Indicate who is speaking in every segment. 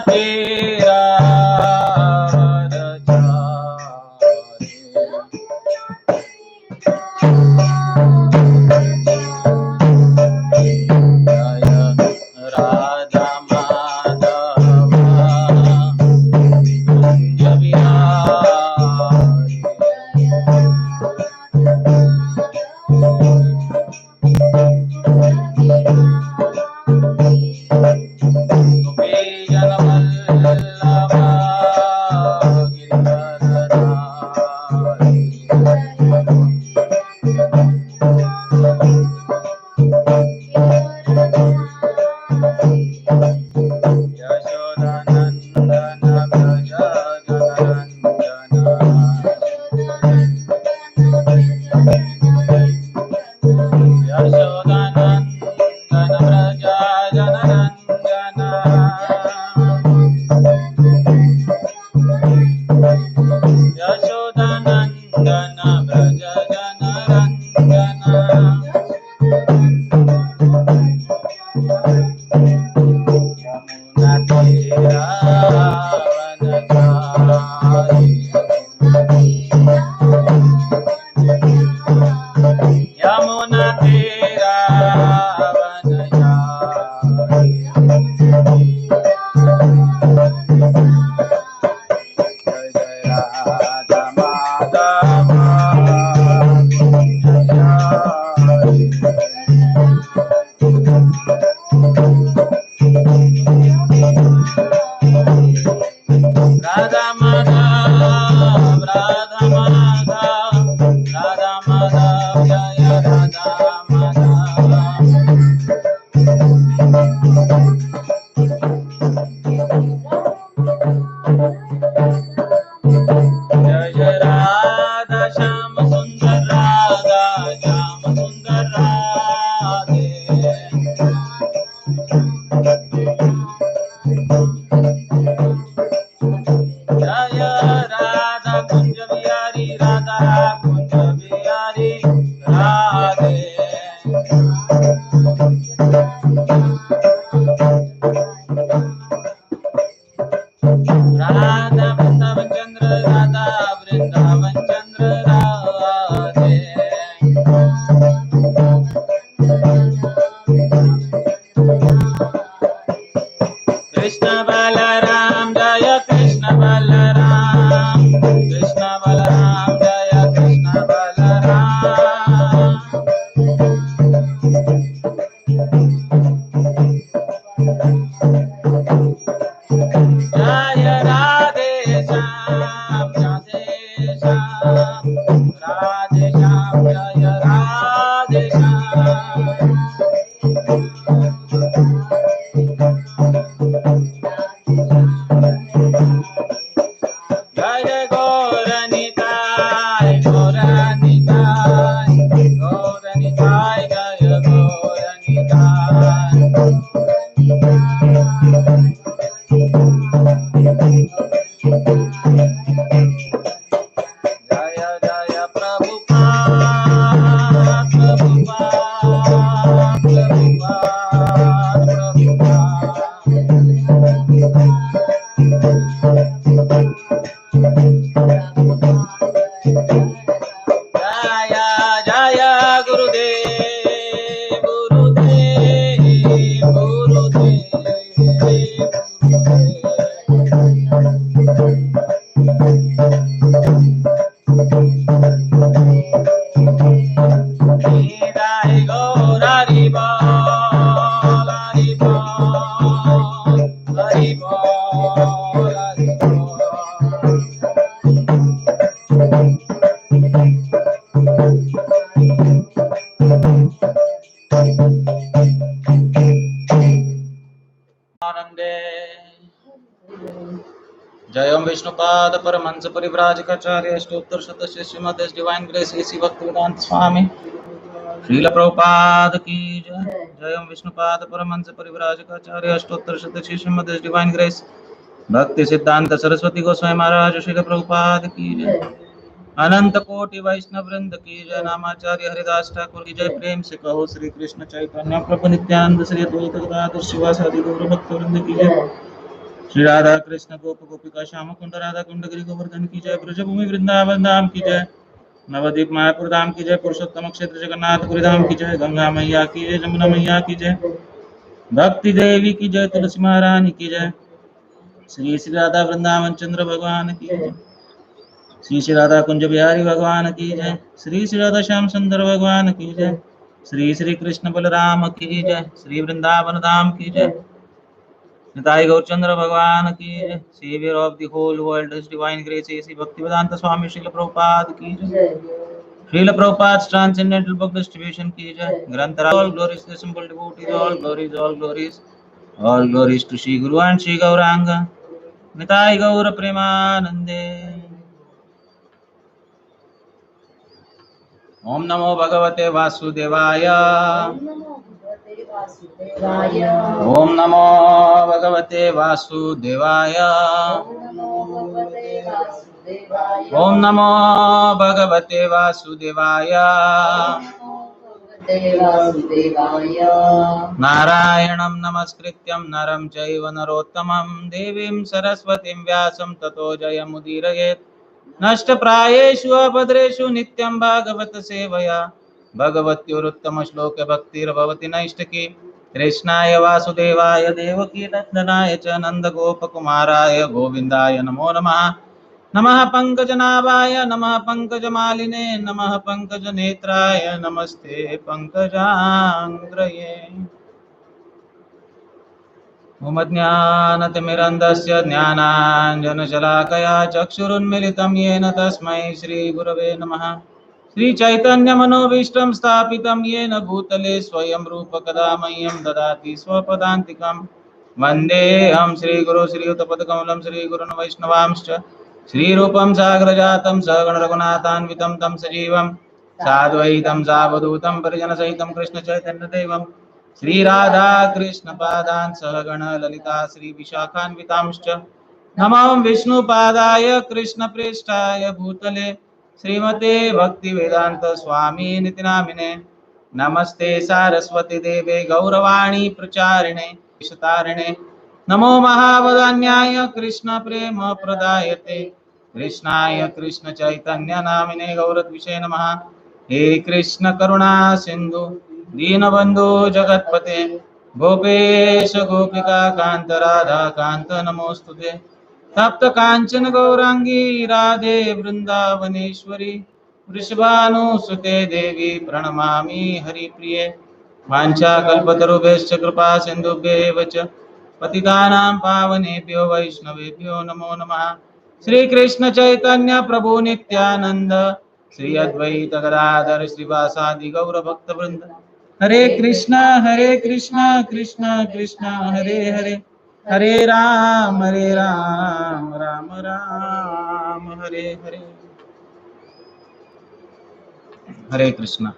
Speaker 1: तेरा राधा माधव कुंज बिहारी गोपी जन वल्लभ यमुना तेरा वन जाए जय राधा माधव राधा माधव राधा माधव राधा माधव जय राधा माधव जय जय राधा श्याम सुंदर राधा श्याम सुंदर राधे जय राधा कुंज बिहारी राधा कुंज बिहारी राधे राधा वृंदावन चंद्र राधा वृंदावन चंद्र राधे कृष्ण बलराम जय कृष्ण बलराम कृष्ण बलराम जय कृष्ण बलराम जय राधे श्याम राधे श्याम राधे श्याम जय राधे श्याम जय गौरनिताय गौरनिताय गौरनिताय जय गौरनिताय जय जय प्रभुपाद प्रभुपाद प्रभुपाद जय जय गुरुदेव गुरुदेव गुरुदेव निदाय गौर हरि बोल हरि बोल हरि बोल हरि बोल आनंदे जय ओम विष्णुपाद परमहंस परिव्राजकाचार्य अष्टोत्तर शतस्य श्रीमद divine grace A C Bhaktivedanta Swami Srila Prabhupada की जय। जय ओम विष्णुपाद परमहंस परिव्राजकाचार्य अष्टोत्तर शतस्य श्रीमद divine grace Bhaktisiddhanta Saraswati Goswami महाराज श्रील प्रभुपाद की जय। अनंत कोटि वैष्णव वृंद की जय। नामाचार्य हरिदास ठाकुर की जय। प्रेम से कहो श्री कृष्ण चैतन्य प्रभु नित्यानंद श्री अद्वैत गदाधर शिवासादि गौर भक्त वृंद की जय। श्री राधा कृष्ण गोप गोपिका श्याम कुंड राधा कुंड गिरि गोवर्धन की जय, ब्रजभूमि वृंदावन धाम की जय, नवदीप मायापुर धाम की जय, पुरुषोत्तम क्षेत्र जगन्नाथपुरी धाम की जय, गंगा मैया की जय, जमुना मैया की जय, भक्ति देवी की जय, तुलसी महारानी की जय, श्री श्री राधा वृंदावन चंद्र भगवान की जय, श्री श्री राधा कुंज बिहारी भगवान की जय, श्री श्री राधा श्याम सुंदर भगवान की जय, श्री श्री कृष्ण बलराम की जय, श्री वृंदावन धाम की जय, निताई गौरचंद्र भगवान की जय, saviour of the whole world his divine grace Shri Bhaktivedanta Swami Srila Prabhupada की जय, Srila Prabhupada transcendental book distribution की जय, ग्रंथ all glories to simple devotees, all glories to Shri guru and Shri Gauranga, Nitai Gaur प्रेमानंदे। ओम नमो भगवते वासुदेवाय, ओम नमो भगवते वासुदेवाय, ओम नमो भगवते वासुदेवाय, नारायणं नमस्कृत्यं नरं चैव नरोत्तमं, देवीं सरस्वतीं व्यासं ततो जयमुदीरयेत्। नष्टप्रायेषु अभद्रेषु नित्यं भागवत सेवया, भगवत्युत्तम श्लोक भक्तिर्भवति नैष्ठिकी। कृष्णाय वासुदेवाय देवकी नंदनाय च नंदगोपकुमाराय गोविन्दाय नमो नमः। नमः पंकजनाभाय नमः पंकजमालिने नमः पंकजनेत्राय नमस्ते पंकजांग्रये। ज्ञानतिमिरन्धस्य ज्ञानाञ्जनशलाकया चक्षुरुन्मिलितं येन तस्मै श्रीगुरवे नमः। श्रीचैतन्यमनोभीष्टं स्थापितं येन भूतले स्वयं रूप कदा मह्यं ददाति स्वपदान्तिकं। वन्देऽहं श्रीगुरो श्रीयुतपदकमलं श्रीगुरुन् वैष्णवांश्च श्रीरूपं साग्रजातं सगणरघुनाथान्वितं तं सजीवं साद्वैतं सावधूतं परिजनसहितं कृष्णचैतन्यदेवं श्री राधा कृष्ण पादान् सहगण ललिता श्री विशाखान्वितांश्च नमो विष्णुपादाय कृष्ण प्रेष्ठाय भूतले श्रीमते भक्ति वेदांत स्वामी निति नामिने। नमस्ते सारस्वती देवे गौरवाणी प्रचारिणे तारिणे। नमो महावदान्याय कृष्ण प्रेम प्रदायते कृष्णाय कृष्ण चैतन्य नामिने गौरद्विषे नमः। हे कृष्ण करुणा सिंधु दीनबंधु जगतपते गोपेश गोपिका कांत राधा कांत नमोस्तुते। तप्त कांचन गौरांगी राधे वृंदावनेश्वरी वृषभानुसुते देवी प्रणमामि हरिप्रिये। वाञ्छाकल्पतरुभ्यश्च कृपा सिन्धुभ्येव च पतितानां पावनेभ्यो वैष्णवेभ्यो नमो नमः। श्री कृष्ण चैतन्य प्रभु नित्यानंद श्री अद्वैत गदाधर श्रीवासादि गौर भक्त वृंद। हरे कृष्णा कृष्णा कृष्णा हरे हरे, हरे राम राम राम हरे हरे। हरे कृष्णा।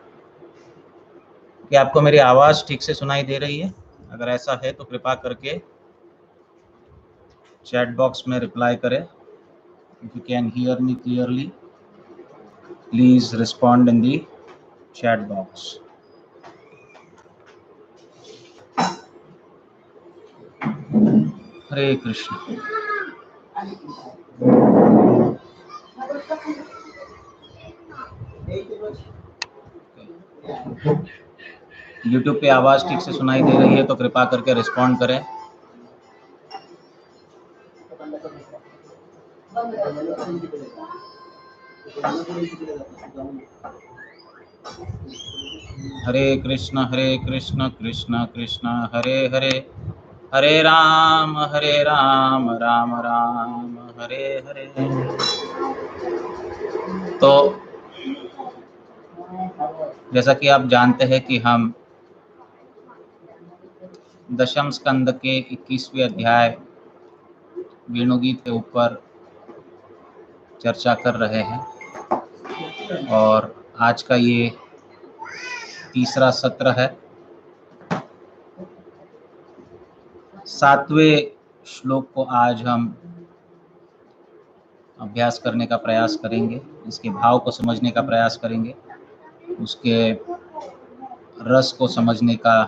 Speaker 1: क्या आपको मेरी आवाज ठीक से सुनाई दे रही है? अगर ऐसा है तो कृपा करके चैट बॉक्स में रिप्लाई करें। If you can hear me clearly please respond in the chat box. Hare Krishna. YouTube पे आवाज ठीक से सुनाई दे रही है तो कृपा करके रिस्पॉन्ड करें। हरे कृष्ण कृष्ण कृष्ण हरे हरे, हरे राम राम राम हरे हरे। तो जैसा कि आप जानते हैं कि हम दशम स्कंद के 21वें अध्याय वेणुगीत के ऊपर चर्चा कर रहे हैं और आज का ये तीसरा सत्र है। 7वें श्लोक को आज हम अभ्यास करने का प्रयास करेंगे, इसके भाव को समझने का प्रयास करेंगे, उसके रस को समझने का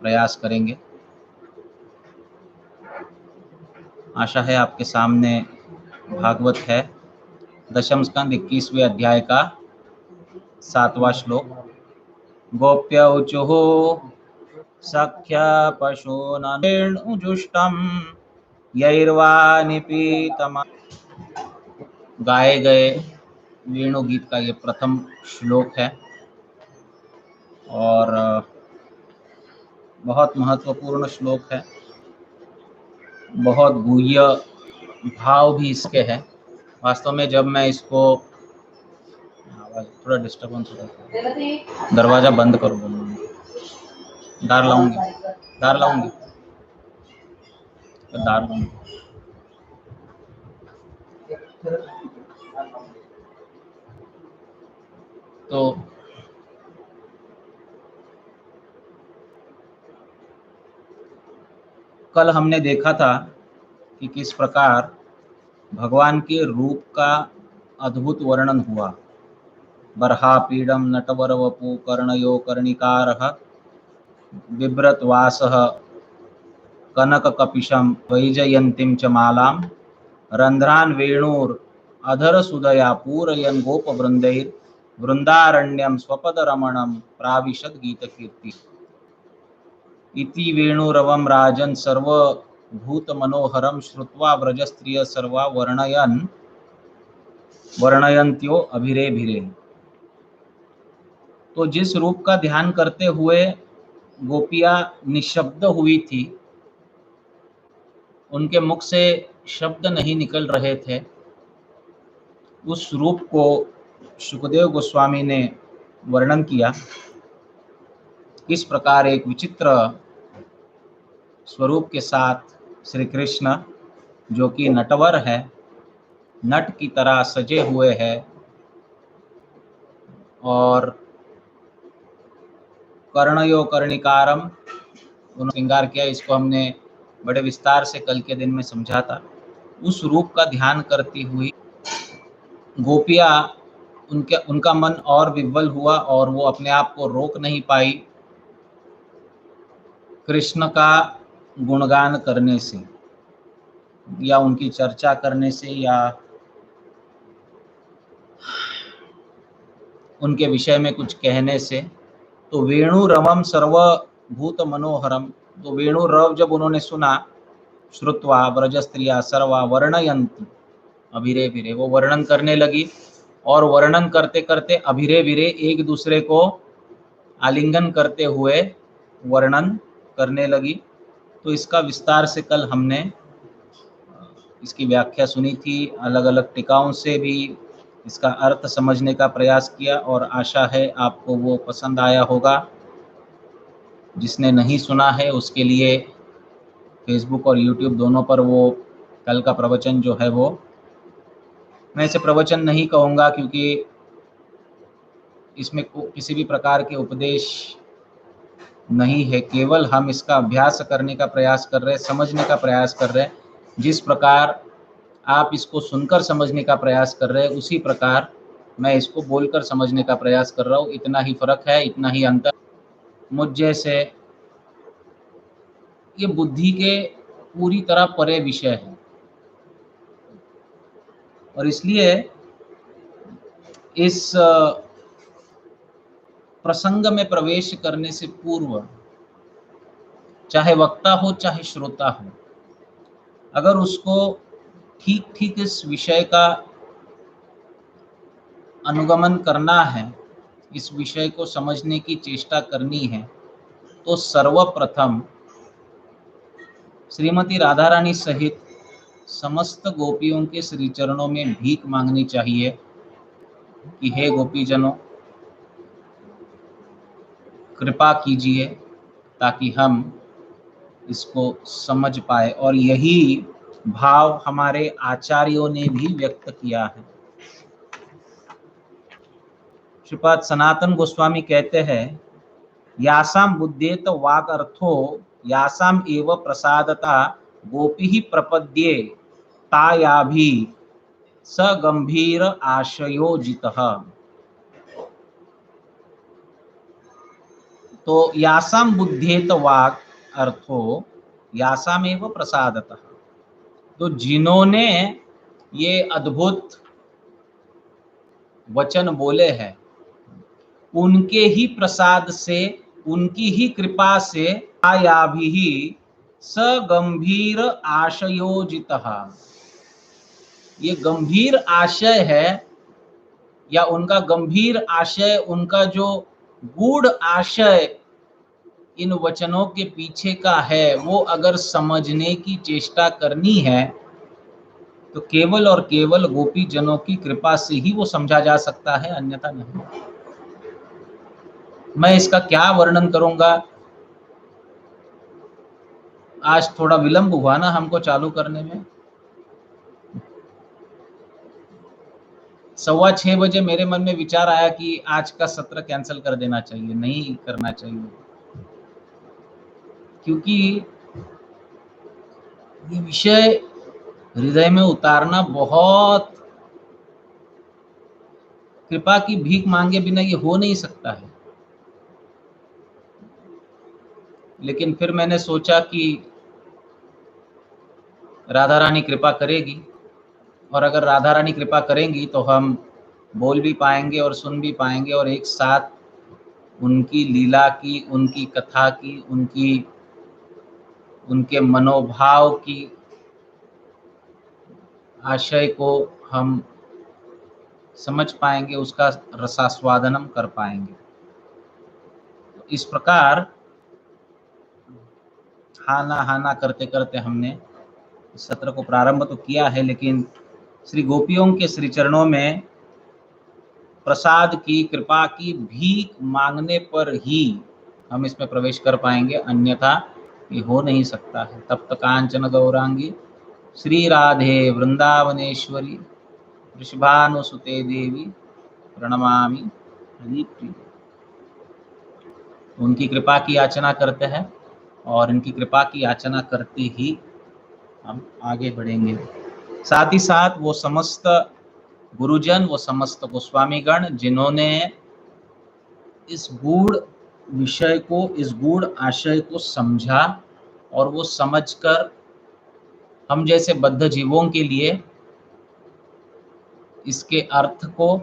Speaker 1: प्रयास करेंगे। आशा है आपके सामने भागवत है, दशम स्कंद 21वें अध्याय का 7वां श्लोक। गोप्य ऊचुः सख्या पशूनजुष्टम यैर्वा निपीतम। गाए गए वेणु गीत का ये प्रथम श्लोक है और बहुत महत्वपूर्ण श्लोक है। बहुत गुह्य भाव भी इसके हैं। वास्तव में जब मैं इसको, थोड़ा डिस्टर्बेंस हो रहा है, दरवाजा बंद करो, दार लाऊंगी, दार लाऊंगी, दार लाऊंगी। तो कल हमने देखा था कि किस प्रकार भगवान के रूप का अद्भुत वर्णन हुआ। बर्हापीडम नटवर वपु कर्णयो कर्णिकारः बिभ्रतवासः कनककपिशं वैजयन्तीं च मालां रन्ध्रान् वेणुर् अधरसुधया पूरयन् गोपवृन्दैर् वृन्दारण्यं स्वपदरमणं प्राविशद् गीतकीर्ति। इति वेणुरवं राजन् सर्वभूतमनोहरं श्रुत्वा व्रजस्त्रियः सर्वा वर्णयन्त्यो अभिरेभिरे। तो जिस रूप का ध्यान करते हुए गोपियां निशब्द हुई थी, उनके मुख से शब्द नहीं निकल रहे थे, उस रूप को सुखदेव गोस्वामी ने वर्णन किया। किस प्रकार एक विचित्र स्वरूप के साथ श्री कृष्ण, जो कि नटवर है, नट की तरह सजे हुए हैं और कर्णयो कर्णिकारम उन्होंने श्रृंगार किया। इसको हमने बड़े विस्तार से कल के दिन में समझा था। उस रूप का ध्यान करती हुई गोपियां, उनका मन और विह्वल हुआ और वो अपने आप को रोक नहीं पाई कृष्ण का गुणगान करने से या उनकी चर्चा करने से या उनके विषय में कुछ कहने से। तो वेणु रवम सर्वभूत मनोहरम, तो वेणु रव जब उन्होंने सुना, श्रुत्वा व्रज स्त्रिया सर्वा वर्णयंती अभिरे भिरे, वो वर्णन करने लगी और वर्णन करते करते अभिरे भिरे एक दूसरे को आलिंगन करते हुए वर्णन करने लगी। तो इसका विस्तार से कल हमने इसकी व्याख्या सुनी थी, अलग अलग टीकाओं से भी इसका अर्थ समझने का प्रयास किया और आशा है आपको वो पसंद आया होगा। जिसने नहीं सुना है उसके लिए फेसबुक और यूट्यूब दोनों पर वो कल का प्रवचन जो है वो, मैं इसे प्रवचन नहीं कहूँगा क्योंकि इसमें किसी भी प्रकार के उपदेश नहीं है, केवल हम इसका अभ्यास करने का प्रयास कर रहे हैं, समझने का प्रयास कर रहे हैं। जिस प्रकार आप इसको सुनकर समझने का प्रयास कर रहे हैं, उसी प्रकार मैं इसको बोलकर समझने का प्रयास कर रहा हूँ। इतना ही फर्क है, इतना ही अंतर। मुझ जैसे ये बुद्धि के पूरी तरह परे विषय है और इसलिए इस प्रसंग में प्रवेश करने से पूर्व, चाहे वक्ता हो चाहे श्रोता हो, अगर उसको ठीक ठीक इस विषय का अनुगमन करना है, इस विषय को समझने की चेष्टा करनी है, तो सर्वप्रथम श्रीमती राधा रानी सहित समस्त गोपियों के श्री चरणों में भीख मांगनी चाहिए कि हे गोपीजनों, कृपा कीजिए ताकि हम इसको समझ पाए। और यही भाव हमारे आचार्यों ने भी व्यक्त किया है। श्रीपाद सनातन गोस्वामी कहते हैं, यासाम बुद्धेत वाक अर्थो यासाम एव प्रसादता गोपी ही प्रपद्ये तायाभि स गंभीर आशयोजितः। तो यासाम बुद्धेत वाक अर्थो यासामेव प्रसादतः, तो जिन्होंने ये अद्भुत वचन बोले हैं, उनके ही प्रसाद से, उनकी ही कृपा से आया भी स गंभीर आशयोजितः। ये गंभीर आशय है, या उनका गंभीर आशय, उनका जो गूढ़ आशय इन वचनों के पीछे का है, वो अगर समझने की चेष्टा करनी है तो केवल और केवल गोपी जनों की कृपा से ही वो समझा जा सकता है, अन्यथा नहीं। मैं इसका क्या वर्णन करूंगा। आज थोड़ा विलंब हुआ ना हमको चालू करने में। 6:15 बजे मेरे मन में विचार आया कि आज का सत्र कैंसिल कर देना चाहिए, नहीं करना चाहिए, क्योंकि ये विषय हृदय में उतारना बहुत, कृपा की भीख मांगे बिना ये हो नहीं सकता है। लेकिन फिर मैंने सोचा कि राधा रानी कृपा करेगी, और अगर राधा रानी कृपा करेंगी तो हम बोल भी पाएंगे और सुन भी पाएंगे, और एक साथ उनकी लीला की, उनकी कथा की, उनके मनोभाव की आशय को हम समझ पाएंगे, उसका रसास्वादनम कर पाएंगे। तो इस प्रकार हाना हाना करते करते हमने इस सत्र को प्रारंभ तो किया है, लेकिन श्री गोपियों के श्री चरणों में प्रसाद की, कृपा की भीख मांगने पर ही हम इसमें प्रवेश कर पाएंगे, अन्यथा ये हो नहीं सकता है। तप्त कांचन गौरांगी श्री राधे वृंदावनेश्वरी वृषभानुसुते देवी प्रणमामि हरिप्रिय। उनकी कृपा की याचना करते हैं, और इनकी कृपा की याचना करते ही हम आगे बढ़ेंगे। साथ ही साथ वो समस्त गुरुजन, वो समस्त गोस्वामीगण जिन्होंने इस गूढ़ विषय को, इस गूढ़ आशय को समझा, और वो समझकर हम जैसे बद्ध जीवों के लिए इसके अर्थ को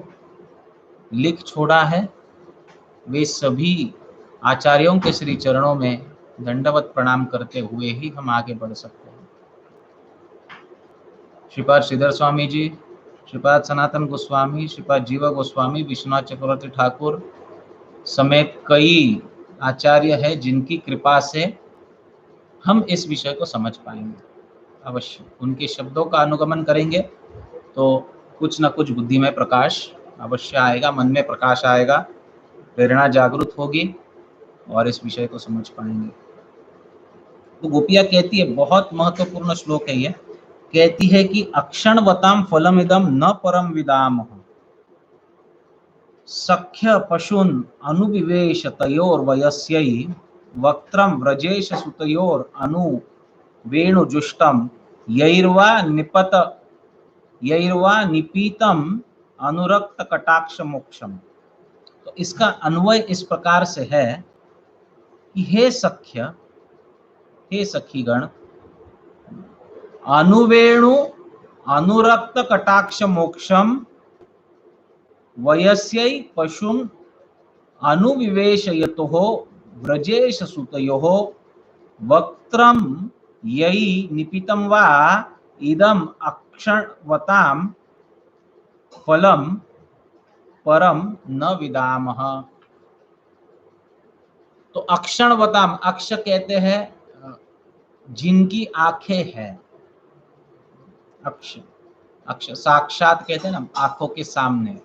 Speaker 1: लिख छोड़ा है, वे सभी आचार्यों के श्री चरणों में दंडवत प्रणाम करते हुए ही हम आगे बढ़ सकते हैं। श्रीपाद श्रीधर स्वामी जी, श्रीपाद सनातन गोस्वामी, श्रीपाद जीवा गोस्वामी, विश्वनाथ चक्रवर्ती ठाकुर समेत कई आचार्य हैं जिनकी कृपा से हम इस विषय को समझ पाएंगे। अवश्य उनके शब्दों का अनुगमन करेंगे तो कुछ न कुछ बुद्धि में प्रकाश अवश्य आएगा, मन में प्रकाश आएगा, प्रेरणा जागृत होगी और इस विषय को समझ पाएंगे। तो गोपिया कहती है, बहुत महत्वपूर्ण श्लोक है ये, कहती है कि अक्षणवताम फलमिदम न परम विदाम सख्य पशुन अनुविवेश तयोर वयस्यै वक्त्रम व्रजेश सुतयोर अनु वेणुजुष्टम यैर्वा निपीतम अनुरक्त कटाक्ष मोक्षम। तो इसका अन्वय इस प्रकार से है कि हे सख्य, हे सखीगण, अनुवेणु अनुरक्त कटाक्ष मोक्षम वयस्यै पशुम अनुविवेशयतोः व्रजेश सुतयोः वक्त्रम यई निपितं वा इदम अक्षणवताम फलम परम न विदामः। तो अक्षणवताम, अक्ष कहते हैं जिनकी आंखें हैं, अक्ष, अक्ष साक्षात कहते हैं ना, आंखों के सामने।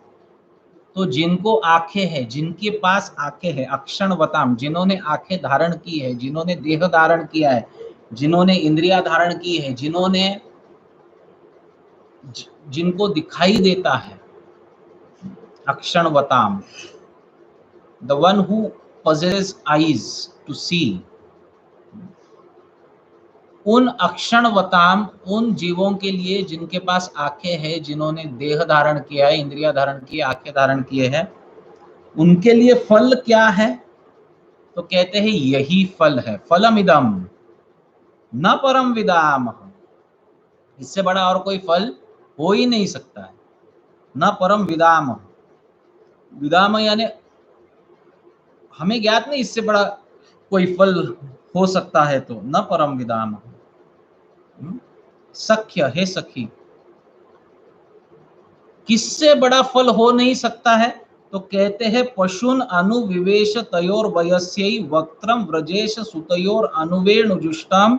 Speaker 1: तो जिनको आंखें हैं, जिनके पास आंखें हैं, अक्षणवताम, जिन्होंने आंखें धारण की है, जिन्होंने देह धारण किया है, जिन्होंने इंद्रिया धारण की है, जिनको दिखाई देता है, अक्षणवताम, the one who possesses eyes to see, उन अक्षणवताम, उन जीवों के लिए जिनके पास आंखें हैं, जिन्होंने देह धारण किया है, इंद्रिया धारण की है, आंखें धारण किए हैं, उनके लिए फल क्या है? तो कहते हैं यही फल है, फलमिदम न परम विदाम, इससे बड़ा और कोई फल हो ही नहीं सकता है। न परम विदाम, विदाम यानी हमें ज्ञात नहीं इससे बड़ा कोई फल हो सकता है, तो न परम विदाम। सख्य है सखी, किससे बड़ा फल हो नहीं सकता है? तो कहते हैं पशुन अनुविवेश तयोर वयस्यै वक्त्रम व्रजेश सुतयोर अनुवेणुजुष्टम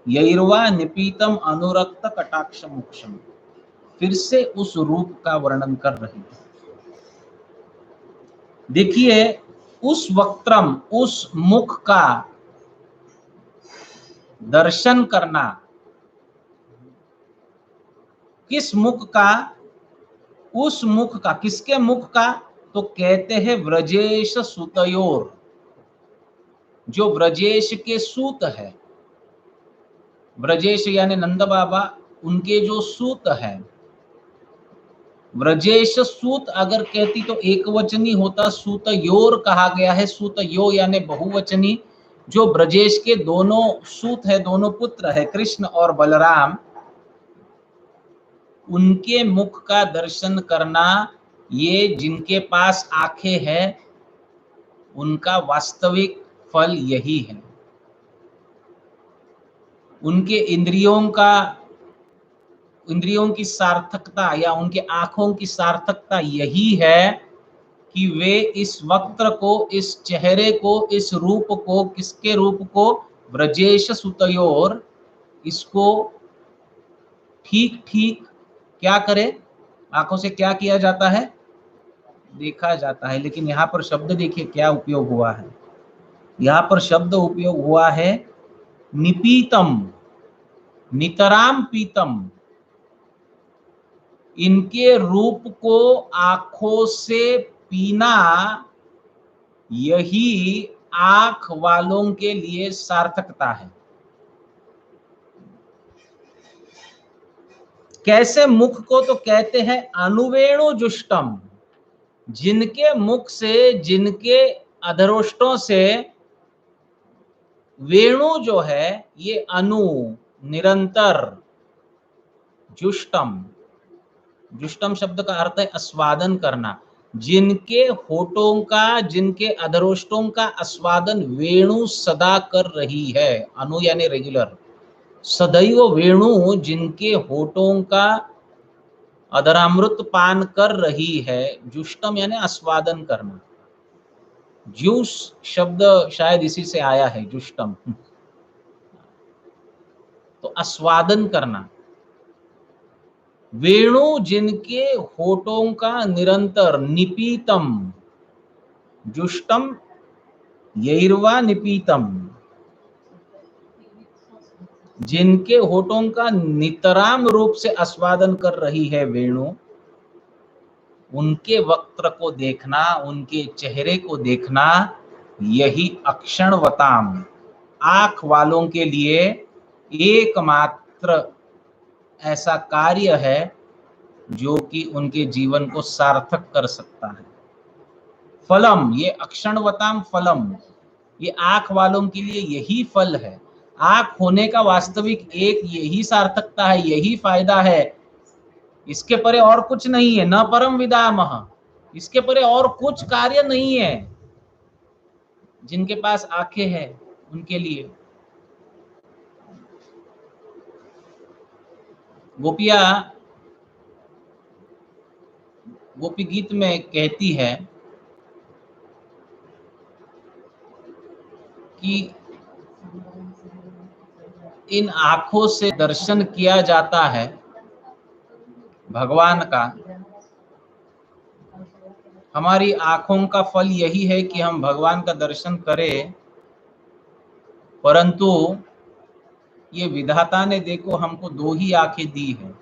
Speaker 1: यैर्वा निपीतम अनुरक्त कटाक्ष मोक्षम। फिर से उस रूप का वर्णन कर रही है। देखिए उस वक्त्रम, उस मुख का दर्शन करना, किस मुख का? उस मुख का, किसके मुख का? तो कहते हैं व्रजेश सुतयोर, जो व्रजेश के सूत है, व्रजेश यानी नंद बाबा, उनके जो सूत है। व्रजेश सूत अगर कहती तो एक वचनी होता, सूतयोर कहा गया है, सूतयो यानी बहुवचनी। जो ब्रजेश के दोनों सूत है, दोनों पुत्र है, कृष्ण और बलराम, उनके मुख का दर्शन करना, ये जिनके पास आंखें हैं उनका वास्तविक फल यही है। उनके इंद्रियों की सार्थकता या उनके आंखों की सार्थकता यही है कि वे इस वक्त्र को, इस चेहरे को, इस रूप को, किसके रूप को? ब्रजेश सुतयोर, इसको ठीक ठीक क्या करे? आंखों से क्या किया जाता है? देखा जाता है। लेकिन यहाँ पर शब्द देखिए क्या उपयोग हुआ है। यहाँ पर शब्द उपयोग हुआ है निपीतम, नितराम पीतम। इनके रूप को आंखों से पीना, यही आंख वालों के लिए सार्थकता है। कैसे मुख को? तो कहते हैं अनुवेणु जुष्टम, जिनके मुख से, जिनके अधरोष्टों से वेणु जो है, ये अनु, निरंतर, जुष्टम, जुष्टम शब्द का अर्थ है आस्वादन करना। जिनके होठों का, जिनके अधरोष्टों का आस्वादन वेणु सदा कर रही है, अनु यानी रेगुलर, सदैव वेणु जिनके होठों का अधरामृत पान कर रही है। जुष्टम यानी आस्वादन करना। जूस शब्द शायद इसी से आया है, जुष्टम, तो आस्वादन करना। वेणु जिनके होठों का निरंतर, निपीतम, जुष्टम यैर्वा निपीतम, जिनके होठों का नितराम रूप से आस्वादन कर रही है वेणु, उनके वक्त्र को देखना, उनके चेहरे को देखना, यही अक्षणवताम, आंख वालों के लिए एकमात्र ऐसा कार्य है जो कि उनके जीवन को सार्थक कर सकता है। फलम, ये अक्षणवताम फलम, ये आंख वालों के लिए यही फल है। आंख होने का वास्तविक एक यही सार्थकता है, यही फायदा है। इसके परे और कुछ नहीं है। न परम विदामः, इसके परे और कुछ कार्य नहीं है जिनके पास आंखें हैं उनके लिए। गोपिया गोपी गीत में कहती है कि इन आंखों से दर्शन किया जाता है भगवान का। हमारी आंखों का फल यही है कि हम भगवान का दर्शन करें, परंतु ये विधाता ने देखो हमको दो ही आंखें दी है,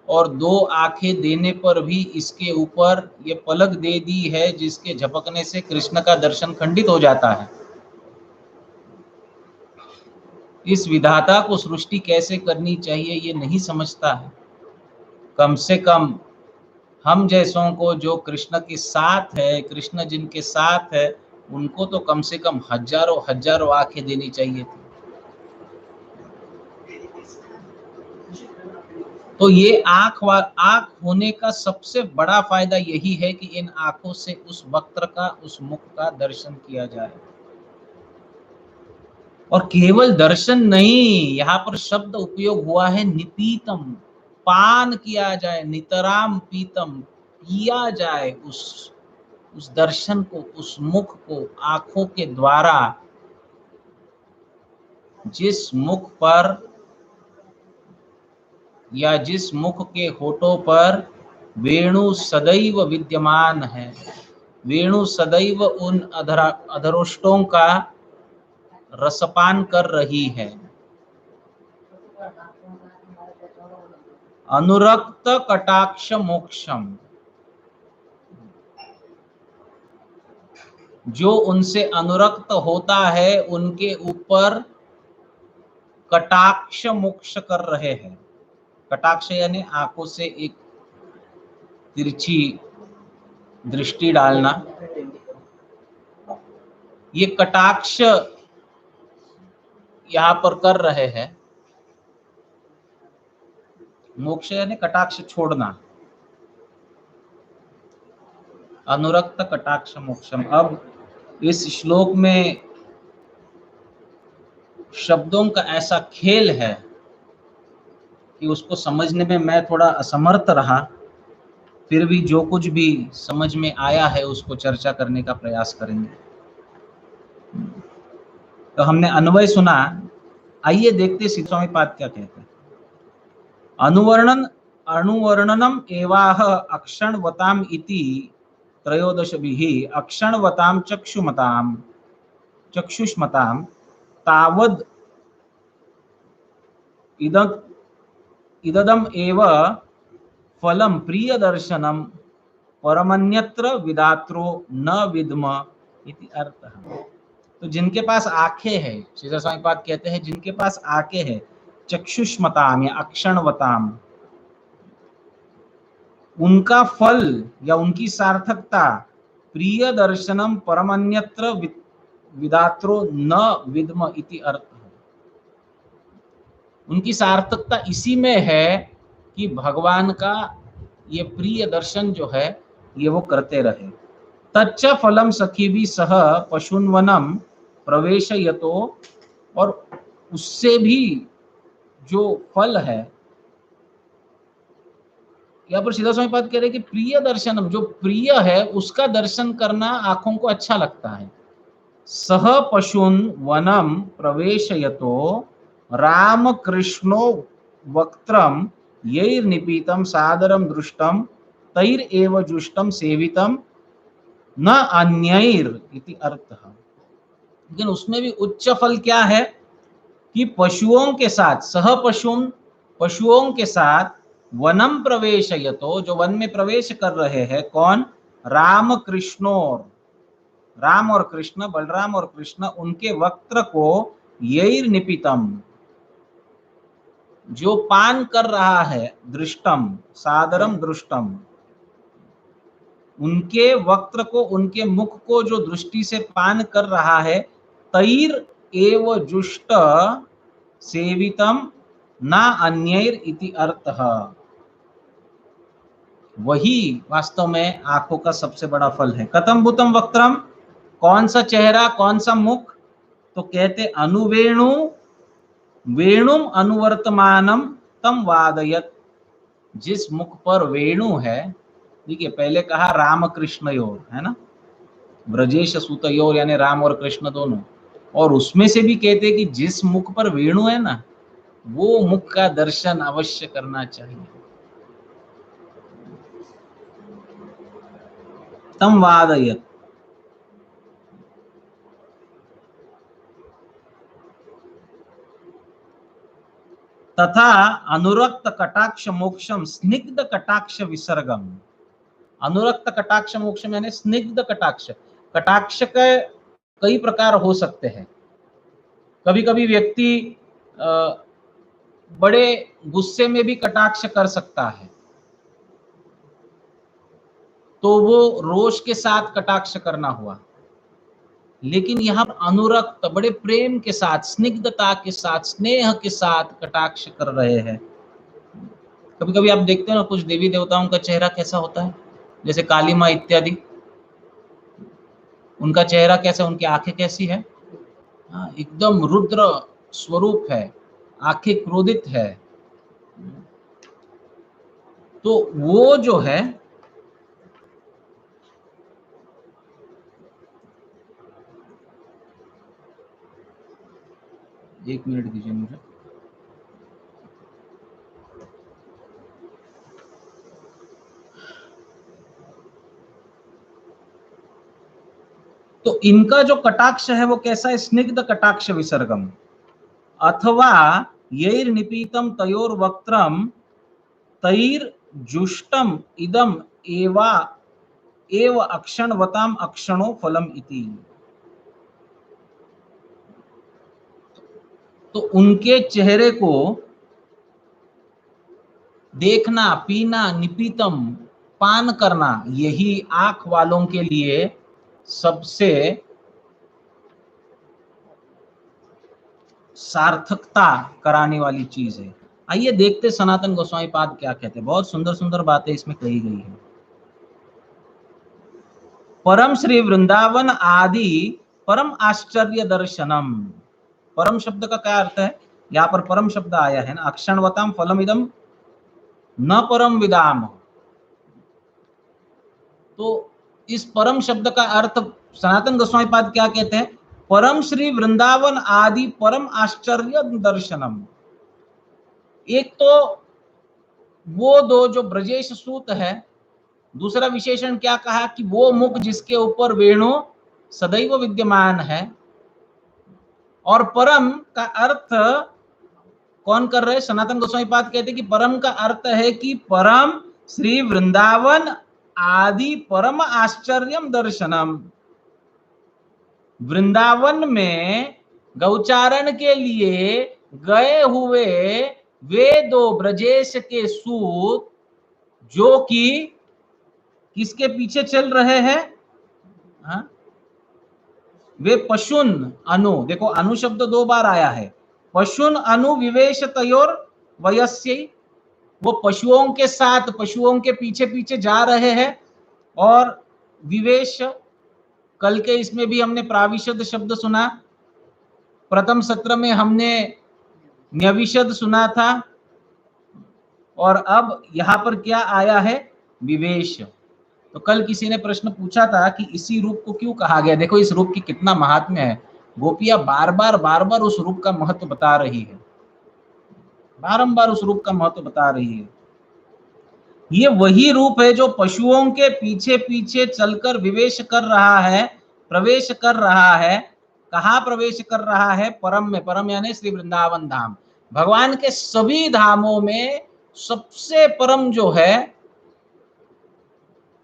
Speaker 1: और दो आंखें देने पर भी इसके ऊपर ये पलक दे दी है जिसके झपकने से कृष्ण का दर्शन खंडित हो जाता है। इस विधाता को सृष्टि कैसे करनी चाहिए ये नहीं समझता है। कम से कम हम जैसों को, जो कृष्ण के साथ है, कृष्ण जिनके साथ है, उनको तो कम से कम हजारों हजारों आंखें देनी चाहिए थी। तो ये आंख होने का सबसे बड़ा फायदा यही है कि इन आंखों से उस वक्त्र का, उस मुख का दर्शन किया जाए। और केवल दर्शन नहीं, यहाँ पर शब्द उपयोग हुआ है निपीतम, पान किया जाए, नितराम पीतम, पिया जाए उस दर्शन को, उस मुख को आंखों के द्वारा। जिस मुख पर या जिस मुख के होठों पर वेणु सदैव विद्यमान है, वेणु सदैव उन अधरोष्टों का रसपान कर रही है। अनुरक्त कटाक्ष मोक्षम, जो उनसे अनुरक्त होता है उनके ऊपर कटाक्ष मोक्ष कर रहे हैं। कटाक्ष यानी आंखों से एक तिरछी दृष्टि डालना। ये कटाक्ष यहाँ पर कर रहे हैं। मोक्ष यानी कटाक्ष छोड़ना, अनुरक्त कटाक्ष मोक्षम। अब इस श्लोक में शब्दों का ऐसा खेल है कि उसको समझने में मैं थोड़ा असमर्थ रहा, फिर भी जो कुछ भी समझ में आया है उसको चर्चा करने का प्रयास करेंगे। तो हमने अन्वय सुना, आइए देखते सीता स्वामी पाद क्या कहते हैं। अनुवर्णनम एवाह अक्षणवताम इति त्रयोदशभिः अक्षणवताम चक्षुष्मताम तावद इददम एव फलम प्रिय दर्शनम परमन्यत्र विदात्रो न विद्म इति अर्थः। तो जिनके पास आंखें हैं, श्री स्वामी पाद कहते हैं, जिनके पास आंखें हैं, चक्षुष्मताम या अक्षणवताम, उनका फल या उनकी सार्थकता प्रिय दर्शनम परमन्यत्र विदात्रो न विद्म इति अर्थ। उनकी सार्थकता इसी में है कि भगवान का ये प्रिय दर्शन जो है ये वो करते रहे। तच्च फलम सखीभि सह पशुन्वनम प्रवेशयतो, और उससे भी जो फल है, यहाँ पर सीधा स्वामी पाद कह रहे कि प्रिय दर्शनम, जो प्रिय है उसका दर्शन करना आंखों को अच्छा लगता है। सह पशुन वनम प्रवेशयतो राम कृष्णो वक्त्रम यैर्निपीतम सादरम दृष्टम तैर एव जुष्टम सेवितम न अन्यैर इति अर्थः। लेकिन उसमें भी उच्च फल क्या है कि पशुओं के साथ, सह पशुन, पशुओं के साथ वनम प्रवेशयतो, जो वन में प्रवेश कर रहे हैं, कौन? राम कृष्णोर, राम और कृष्ण, बलराम और कृष्ण, उनके वक्त्र को यैर्निपीतम, जो पान कर रहा है, दृष्टम सादरम दृष्टम, उनके वक्त्र को, उनके मुख को जो दृष्टि से पान कर रहा है, तैर एव जुष्ट सेवितम ना अन्यैर इति अर्थः। वही वास्तव में आंखों का सबसे बड़ा फल है। कथम भूतम वक्त्रम, कौन सा चेहरा, कौन सा मुख? तो कहते अनुवेणु वेणुम अनुवर्तमानम तम वादयत, जिस मुख पर वेणु है, देखिए पहले कहा राम कृष्ण योर, है ना, ब्रजेश सुत योर, यानी राम और कृष्ण दोनों, और उसमें से भी कहते कि जिस मुख पर वेणु है ना, वो मुख का दर्शन अवश्य करना चाहिए। तम वादयत, तथा अनुरक्त कटाक्ष मोक्षम स्निग्ध कटाक्ष विसर्गम। अनुरक्त कटाक्ष मोक्षम यानी स्निग्ध कटाक्ष। कटाक्ष के कई प्रकार हो सकते हैं। कभी कभी व्यक्ति बड़े गुस्से में भी कटाक्ष कर सकता है, तो वो रोष के साथ कटाक्ष करना हुआ। लेकिन यहाँ अनुरक्त, बड़े प्रेम के साथ, स्निग्धता के साथ, स्नेह के साथ कटाक्ष कर रहे हैं, कभी कभी आप देखते हो ना कुछ देवी देवताओं का चेहरा कैसा होता है, जैसे काली माँ इत्यादि, उनका चेहरा कैसा, उनकी आंखें कैसी है, हाँ, एकदम रुद्र स्वरूप है, आंखें क्रोधित है। तो वो जो है एक मिनट दीजिए मुझे। तो इनका जो कटाक्ष है वो कैसा है, स्निग्ध कटाक्ष विसर्गम, अथवा यैर निपीतम तयोर वक्त्रम तैर जुष्टम इदम एवा एव अक्षणवताम अक्षणो फलम इति। तो उनके चेहरे को देखना, पीना, निपीतम पान करना, यही आंख वालों के लिए सबसे सार्थकता कराने वाली चीज है। आइए देखते सनातन गोस्वामी पाद क्या कहते हैं। बहुत सुंदर सुंदर बातें इसमें कही गई है। परम श्री वृंदावन आदि परम आश्चर्य दर्शनम। परम शब्द का क्या अर्थ है, यहाँ पर परम शब्द आया है ना, अक्षणवताम फलम इदम न परम विदाम। तो इस परम शब्द का अर्थ सनातन गोस्वामी पाद क्या कहते हैं, परम श्री वृंदावन आदि परम आश्चर्य दर्शनम। एक तो वो दो जो ब्रजेश सूत है, दूसरा विशेषण क्या कहा कि वो मुख जिसके ऊपर वेणु सदैव विद्यमान है, और परम का अर्थ कौन कर रहे हैं, सनातन गोस्वामी पाद कहते हैं कि परम का अर्थ है कि परम श्री वृंदावन आदि परम आश्चर्यम दर्शनम। वृंदावन में गौचारण के लिए गए हुए वे दो ब्रजेश के सूत जो कि किसके पीछे चल रहे हैं, हाँ? वे पशुन अनु, देखो अनु शब्द दो बार आया है, पशुन अनु विवेश तयोर वयस्य, वो पशुओं के साथ पशुओं के पीछे पीछे जा रहे हैं। और विवेश, कल के इसमें भी हमने प्राविशद शब्द सुना, प्रथम सत्र में हमने न्यविशद सुना था, और अब यहां पर क्या आया है, विवेश। तो कल किसी ने प्रश्न पूछा था कि इसी रूप को क्यों कहा गया। देखो इस रूप की कितना महात्म्य है, गोपियां बार बार उस रूप का महत्व बता रही है, बारंबार उस रूप का महत्व बता रही है। ये वही रूप है जो पशुओं के पीछे पीछे चलकर विवेश कर रहा है, प्रवेश कर रहा है। कहाँ प्रवेश कर रहा है, परम में। परम यानी श्री वृंदावन धाम। भगवान के सभी धामों में सबसे परम जो है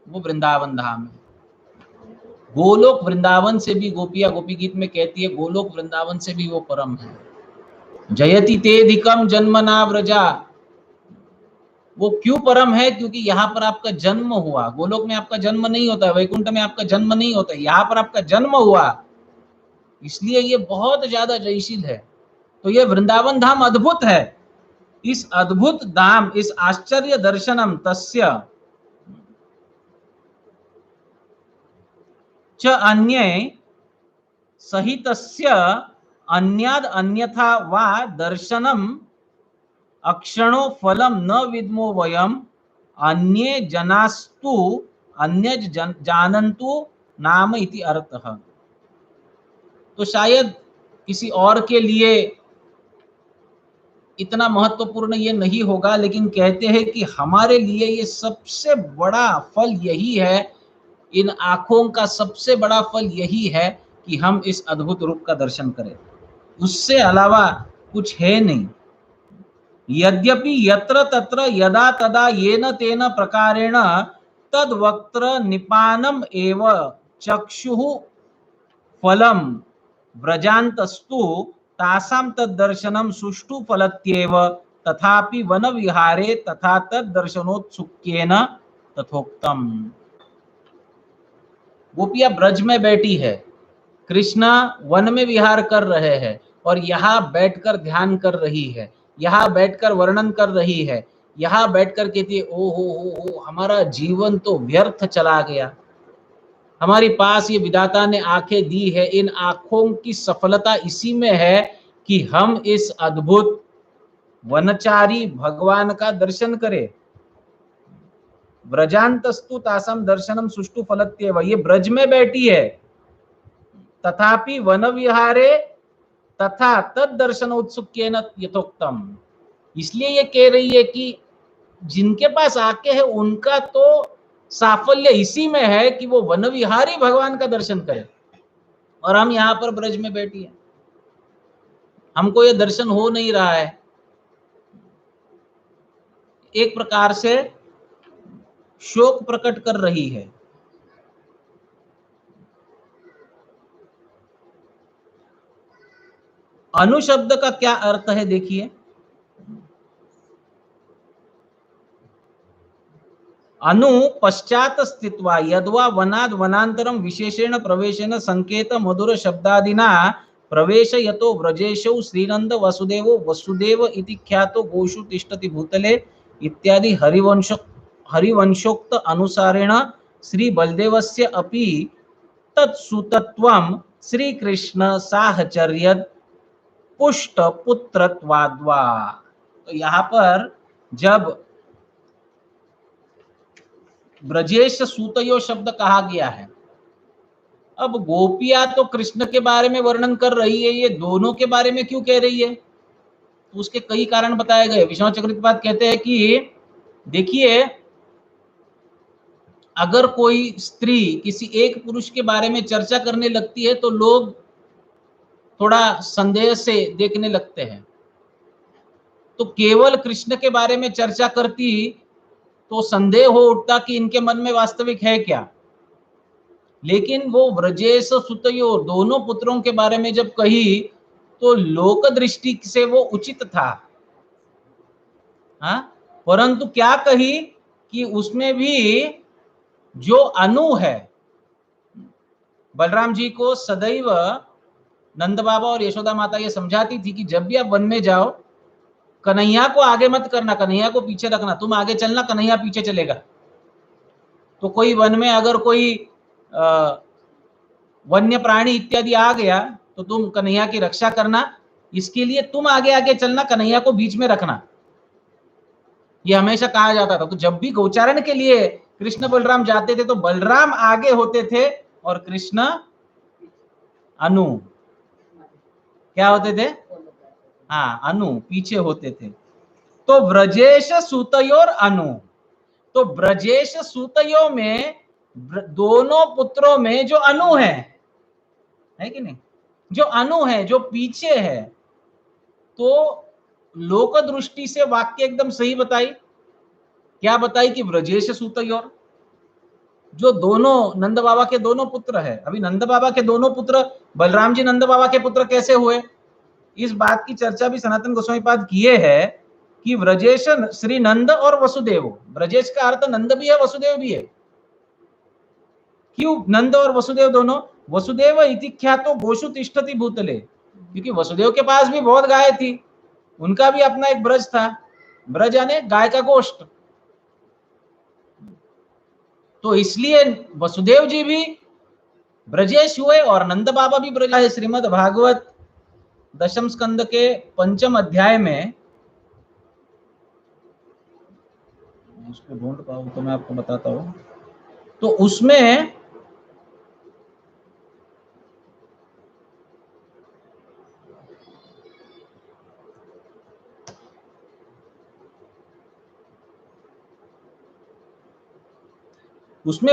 Speaker 1: वो वृंदावन धाम है। गोलोक वृंदावन से भी, गोपिया गोपी गीत में कहती है, गोलोक वृंदावन से भी वो परम है। जयति तेधिकम जन्मना व्रजा, वो क्यों परम है, क्योंकि यहाँ पर आपका जन्म हुआ। गोलोक में आपका जन्म नहीं होता है, वैकुंठ में आपका जन्म नहीं होता है, यहाँ पर आपका जन्म हुआ, इसलिए ये बहुत ज्यादा जयशील है। तो ये वृंदावन धाम अद्भुत है। इस अद्भुत धाम, इस आश्चर्य दर्शनम तस्य च अन्ये सहितस्य अन्याद अन्यथा वा दर्शनम अक्षणो फलम न विद्मो वयम अन्ये जनास्तु अन्य जानन्तु नाम इति अर्थः। तो शायद किसी और के लिए इतना महत्वपूर्ण ये नहीं होगा, लेकिन कहते हैं कि हमारे लिए ये सबसे बड़ा फल यही है, इन आंखों का सबसे बड़ा फल यही है कि हम इस अद्भुत रूप का दर्शन करें, उससे अलावा कुछ है नहीं। यद्यपि यत्र तत्र यदा तदा येन तेन प्रकारेण तद वक्त्र निपानम एव चक्षुः फलम व्रजान्तस्तु तासां तद दर्शनम सुष्ठु फलत्येव तथापि वन विहारे तथा तद दर्शनोत्सुक्येन तथोक्तम। गोपिया ब्रज में बैठी है, कृष्णा वन में विहार कर रहे हैं, और यहाँ बैठकर ध्यान कर रही है, यहाँ बैठकर वर्णन कर रही है।
Speaker 2: यहाँ बैठकर कहती है ओ हो हमारा जीवन तो व्यर्थ चला गया, हमारे पास ये विधाता ने आंखें दी है, इन आंखों की सफलता इसी में है कि हम इस अद्भुत वनचारी भगवान का दर्शन करें। ब्रजांतस्तु तासम दर्शनम सुष्टु फलत्येव, ये ब्रज में बैठी है तथापि वन विहारे तथा तद दर्शन उत्सुक्येन यथोक्तम, इसलिए ये कह रही है कि जिनके पास आके है उनका तो साफल्य इसी में है कि वो वन विहारी भगवान का दर्शन करें, और हम यहाँ पर ब्रज में बैठी है, हमको ये दर्शन हो नहीं रहा है। एक प्रकार से शोक प्रकट कर रही है। अनु शब्द का क्या अर्थ है देखिए, अनु पश्चात स्थित्वा यद्वा वनाद वनांतरम विशेषेण प्रवेशेन संकेत मधुर शब्दादिना प्रवेश यतो व्रजेशौ श्रीनंद वसुदेवो वसुदेव इति ख्यातो गोषु तिष्ठति भूतले इत्यादि हरिवंशोक्त अनुसारेण श्री बलदेवस्य अपि तत्सुतत्वं श्री कृष्ण साहचर्य पुष्ट पुत्रत्वाद्वा। तो यहाँ पर जब ब्रजेश सूतयो शब्द कहा गया है, अब गोपिया तो कृष्ण के बारे में वर्णन कर रही है, ये दोनों के बारे में क्यों कह रही है, तो उसके कई कारण बताए गए। विश्वनाथ चक्रवर्ती कहते हैं कि देखिए, अगर कोई स्त्री किसी एक पुरुष के बारे में चर्चा करने लगती है तो लोग थोड़ा संदेह से देखने लगते हैं, तो केवल कृष्ण के बारे में चर्चा करती तो संदेह हो उठता कि इनके मन में वास्तविक है क्या। लेकिन वो व्रजेश सुतयो दोनों पुत्रों के बारे में जब कही तो लोक दृष्टि से वो उचित था, हाँ, परंतु क्या कही कि उसमें भी जो अनु है, बलराम जी को सदैव नंद बाबा और यशोदा माता ये समझाती थी कि जब भी आप वन में जाओ, कन्हैया को आगे मत करना, कन्हैया को पीछे रखना, तुम आगे चलना, कन्हैया पीछे चलेगा। तो कोई वन में अगर कोई वन्य प्राणी इत्यादि आ गया तो तुम कन्हैया की रक्षा करना, इसके लिए तुम आगे आगे चलना, कन्हैया को बीच में रखना, ये हमेशा कहा जाता था। तो जब भी गोचारण के लिए कृष्ण बलराम जाते थे तो बलराम आगे होते थे और कृष्ण अनु क्या होते थे, हाँ, अनु पीछे होते थे। तो ब्रजेश सूतयोर अनु, तो ब्रजेश सूतयो में दोनों पुत्रों में जो अनु है कि नहीं, जो अनु है, जो पीछे है, तो लोक दृष्टि से वाक्य एकदम सही बताई। क्या बताई कि ब्रजेश सूतयोर, जो दोनों नंद बाबा के दोनों पुत्र है। अभी नंद बाबा के दोनों पुत्र, बलराम जी नंद बाबा के पुत्र कैसे हुए, इस बात की चर्चा भी सनातन गोस्वामी पाद किए है कि ब्रजेश श्री नंद और वसुदेव, ब्रजेश का अर्थ नंद भी है वसुदेव भी है। क्यों नंद और वसुदेव दोनों, वसुदेव इति ख्यातो गोषु तिष्ठति भूतले, क्योंकि वसुदेव के पास भी बहुत गाय थी, उनका भी अपना एक ब्रज था, ब्रज यानी गाय का गोष्ठ, तो इसलिए वसुदेव जी भी ब्रजेश हुए और नंद बाबा भी ब्रज है। श्रीमद् भागवत दशम स्कंद के 5म अध्याय में, उसको ढूंढ पाऊं तो मैं आपको बताता हूं, तो उसमें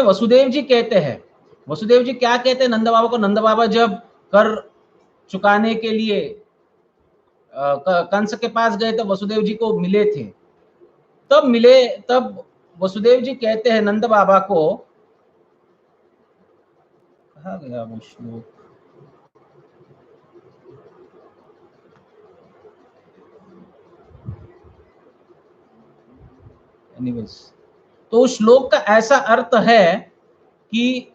Speaker 2: वसुदेव जी कहते हैं, वसुदेव जी क्या कहते हैं नंद बाबा को, नंद बाबा जब कर चुकाने के लिए कंस के पास गए तो वसुदेव जी को मिले थे, तब वसुदेव जी कहते हैं नंद बाबा को, कहाँ गया वो श्लोक, एनीवेज, तो उस श्लोक का ऐसा अर्थ है कि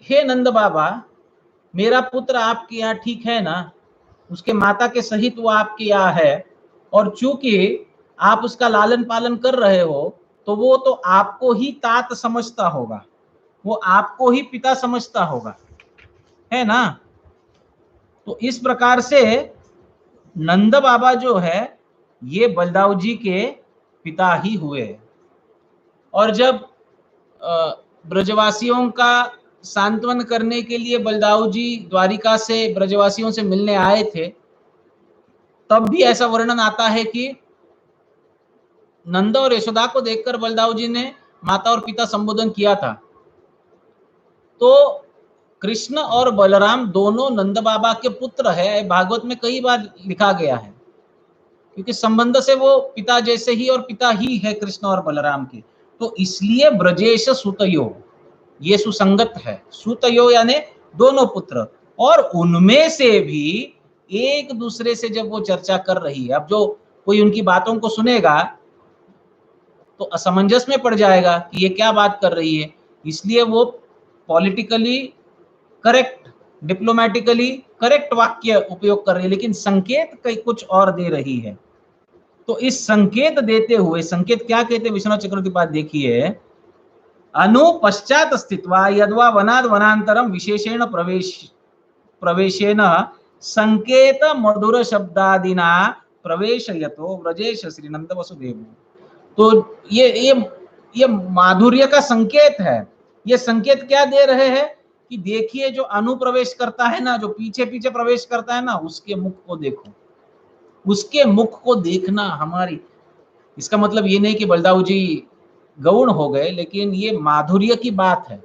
Speaker 2: हे नंद बाबा, मेरा पुत्र आपके यहाँ ठीक है ना, उसके माता के सहित वो आपके यहाँ है, और चूंकि आप उसका लालन पालन कर रहे हो, तो वो तो आपको ही तात समझता होगा, वो आपको ही पिता समझता होगा, है ना। तो इस प्रकार से नंद बाबा जो है ये बलदाऊ जी के पिता ही हुए। और जब ब्रजवासियों का सांत्वन करने के लिए बलदाऊ जी द्वारिका से ब्रजवासियों से मिलने आए थे, तब भी ऐसा वर्णन आता है कि नंद और यशोदा को देखकर बलदाऊ जी ने माता और पिता संबोधन किया था। तो कृष्ण और बलराम दोनों नंद बाबा के पुत्र है, भागवत में कई बार लिखा गया है, क्योंकि संबंध से वो पिता जैसे ही और पिता ही है कृष्ण और बलराम के। तो इसलिए ब्रजेश सुतयो, ये सुसंगत है। सुतयो यानी दोनों पुत्र, और उनमें से भी एक दूसरे से जब वो चर्चा कर रही है, अब जो कोई उनकी बातों को सुनेगा तो असमंजस में पड़ जाएगा कि ये क्या बात कर रही है, इसलिए वो पॉलिटिकली करेक्ट, डिप्लोमेटिकली करेक्ट वाक्य उपयोग कर रही है, लेकिन संकेत कई कुछ और दे रही है। तो इस संकेत देते हुए, संकेत क्या कहते हैं विश्वनाथ चक्रवर्ती पाद देखिए, अनुपश्चात स्थित्वा यद्वा वनाद वनांतरम विशेषेण प्रवेशेन संकेत मधुर शब्दादिना प्रवेशयतो व्रजेश श्री नंद वसुदेव। तो ये माधुर्य का संकेत है। ये संकेत क्या दे रहे हैं कि देखिए जो अनुप्रवेश करता है ना, जो पीछे पीछे प्रवेश करता है ना, उसके मुख को देखो, उसके मुख को देखना हमारी। इसका मतलब ये नहीं कि बलदाऊ जी गौण हो गए, लेकिन ये माधुर्य की बात है,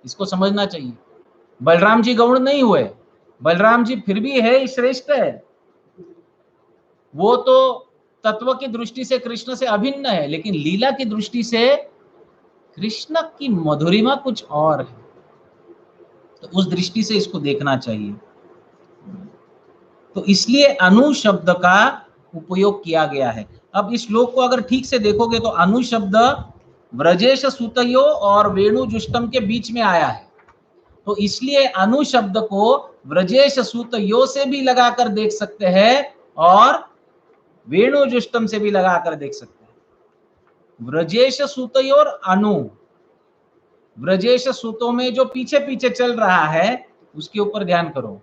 Speaker 2: इसको समझना चाहिए। बलराम जी गौण नहीं हुए, बलराम जी फिर भी है श्रेष्ठ है, वो तो तत्व की दृष्टि से कृष्ण से अभिन्न है, लेकिन लीला की दृष्टि से कृष्ण की मधुरिमा कुछ और है। तो उस दृष्टि से इसको देखना चाहिए। तो इसलिए अनु शब्द का उपयोग किया गया है। अब इस श्लोक को अगर ठीक से देखोगे तो अनु शब्द ब्रजेश सुतयो और वेणु जुष्टम के बीच में आया है, तो इसलिए अनु शब्द को ब्रजेश सुतयो से भी लगाकर देख सकते हैं और वेणु जुष्टम से भी लगाकर देख सकते हैं। ब्रजेश सुतयोर अनु, ब्रजेश सुतों में जो पीछे पीछे चल रहा है उसके ऊपर ध्यान करो,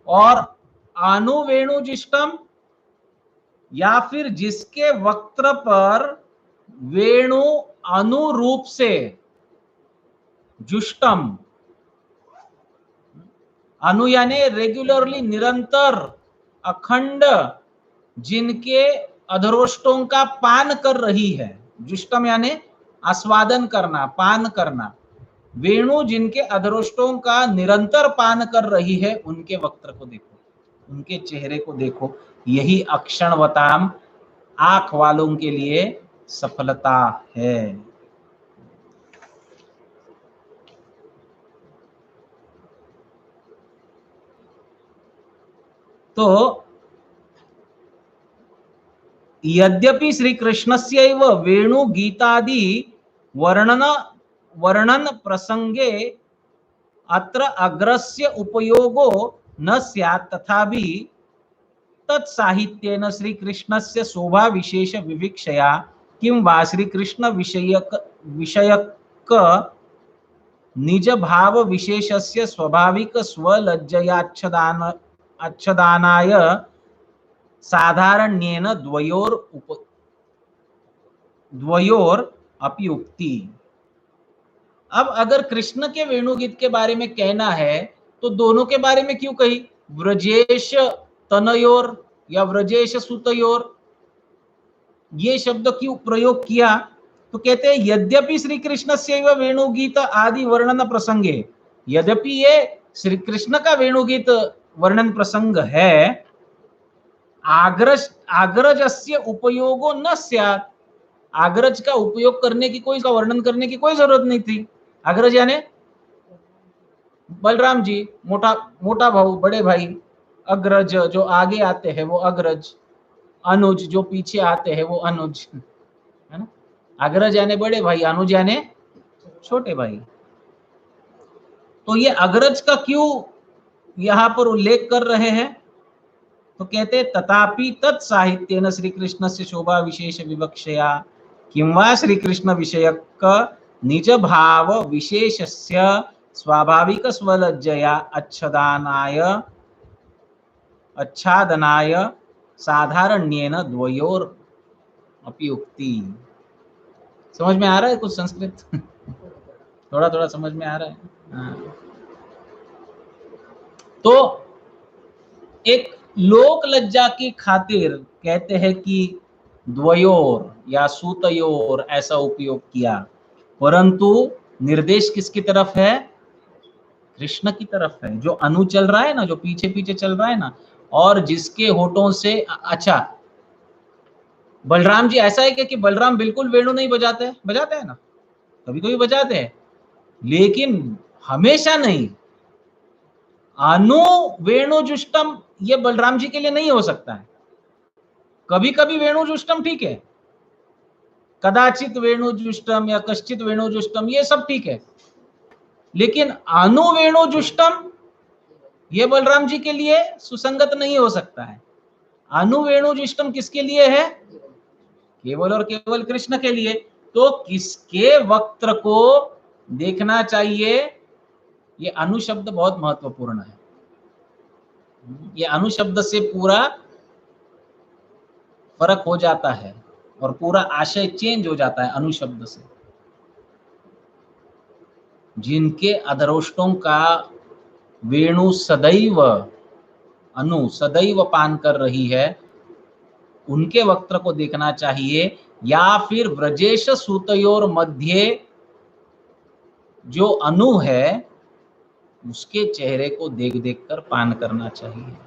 Speaker 2: और अनु वेणु जिष्टम या फिर जिसके वक्त्र पर वेणु अनुरूप से जुष्टम, अनु यानी रेगुलरली, निरंतर, अखंड, जिनके अधरोष्टों का पान कर रही है, जुष्टम यानी आस्वादन करना, पान करना, वेणु जिनके अधरोष्टों का निरंतर पान कर रही है, उनके वक्त्र को देखो, उनके चेहरे को देखो। यही अक्षणवताम, आंख वालों के लिए सफलता है। तो यद्यपि श्री कृष्णस्यैव वेणु गीतादि वर्णन प्रसंगे अत्र अग्रस्य उपयोगो न स्यात्, तथापि तत्साहित्येन श्री कृष्णस्य शोभा विशेष विविक्षया किं वा श्री कृष्ण विषयक निज भाव विशेषस्य स्वाभाविक स्वलज्जयाच्छदानाय साधारण्येन द्वयोर अपि उक्ति। अब अगर कृष्ण के वेणुगीत के बारे में कहना है तो दोनों के बारे में क्यों कही, व्रजेश तनयोर या व्रजेश सुतयोर, ये शब्द क्यों प्रयोग किया? तो कहते हैं यद्यपि श्री कृष्ण से वेणुगीत आदि वर्णन प्रसंगे, यद्यपि ये श्री कृष्ण का वेणुगीत वर्णन प्रसंग है, आग्रजस्य उपयोगो न स्यात्, आग्रज का उपयोग करने की कोई, का वर्णन करने की कोई जरूरत नहीं थी। अग्रज यानी बलराम जी, मोटा भाऊ, बड़े भाई, अग्रज जो आगे आते हैं वो अग्रज, अनुज जो पीछे आते हैं वो अनुज, है ना। अग्रज यानी बड़े भाई, अनुज यानी छोटे भाई। तो ये अग्रज का क्यों यहां पर उल्लेख कर रहे हैं? तो तो कहते तथापि तत्साहित्येन श्री कृष्ण से शोभा विशेष विवक्षया किंवा श्री कृष्ण विषयक निज भाव विशेषस्य स्वाभाविक स्वलज्जया आच्छादनाय साधारण्येन द्वयोर अपि उक्ति। समझ में आ रहा है कुछ संस्कृत? थोड़ा थोड़ा समझ में आ रहा है। हाँ। तो एक लोक लज्जा की खातिर कहते हैं कि द्वयोर या सूतयोर ऐसा उपयोग किया, परंतु निर्देश किसकी तरफ है? कृष्ण की तरफ है। जो अनु चल रहा है ना, जो पीछे पीछे चल रहा है ना, और जिसके होठों से अच्छा, बलराम जी ऐसा है कि बलराम बिल्कुल वेणु नहीं बजाते हैं? बजाते हैं ना, कभी कभी बजाते हैं, लेकिन हमेशा नहीं। अनु वेणुजुष्टम ये बलराम जी के लिए नहीं हो सकता है। कभी कभी वेणुजुष्टम ठीक है, कदाचित वेणुजुष्टम या कश्चित वेणुजुष्टम ये सब ठीक है, लेकिन अनु वेणुजुष्टम ये बलराम जी के लिए सुसंगत नहीं हो सकता है। अनु वेणुजुष्टम किसके लिए है? केवल और केवल कृष्ण के लिए। तो किसके वक्त्र को देखना चाहिए? ये अनु शब्द बहुत महत्वपूर्ण है। ये अनु शब्द से पूरा फर्क हो जाता है और पूरा आशय चेंज हो जाता है अनु शब्द से। जिनके अधरोष्टों का वेणु सदैव अनु सदैव पान कर रही है, उनके वक्त्र को देखना चाहिए, या फिर व्रजेश सूतयोर मध्य जो अनु है उसके चेहरे को देख देख कर पान करना चाहिए।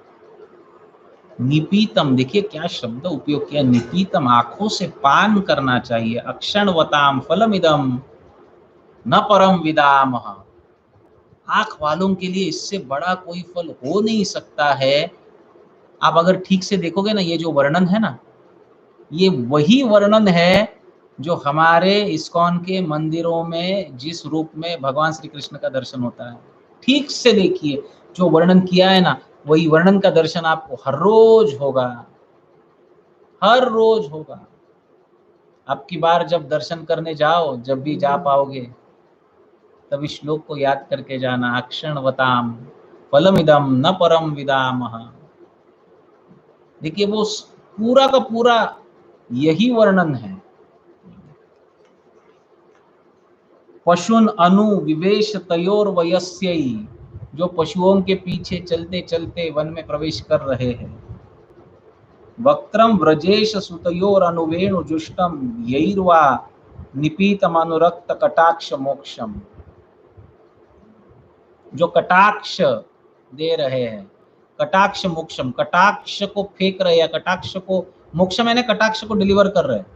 Speaker 2: निपीतम, देखिए क्या शब्द उपयोग किया, निपीतम, आंखों से पान करना चाहिए। अक्षणवताम फलमिदम न परम विदामः, आंख वालों के लिए इससे बड़ा कोई फल हो नहीं सकता है। आप अगर ठीक से देखोगे ना, ये जो वर्णन है ना, ये वही वर्णन है जो हमारे इस्कॉन के मंदिरों में जिस रूप में भगवान श्री कृष्ण का दर्शन होता है। ठीक से देखिए, जो वर्णन किया है ना, वही वर्णन का दर्शन आपको हर रोज होगा, हर रोज होगा। अब की बार जब दर्शन करने जाओ, जब भी जा पाओगे, तब इस श्लोक को याद करके जाना, अक्षणवताम फलमिदम न परम विदामः। देखिए वो पूरा का पूरा यही वर्णन है। पशुन अनु विवेश तयोर वयस्यई, जो पशुओं के पीछे चलते चलते वन में प्रवेश कर रहे हैं। वक्त्रम व्रजेश सुतयोर अनुवेणु जुष्टम यैर्वा निपीतम अनुरक्त कटाक्ष मोक्षम, जो कटाक्ष दे रहे हैं, कटाक्ष मोक्षम, कटाक्ष को फेंक रहे हैं, कटाक्ष को मोक्ष मैंने कटाक्ष को डिलीवर कर रहे हैं।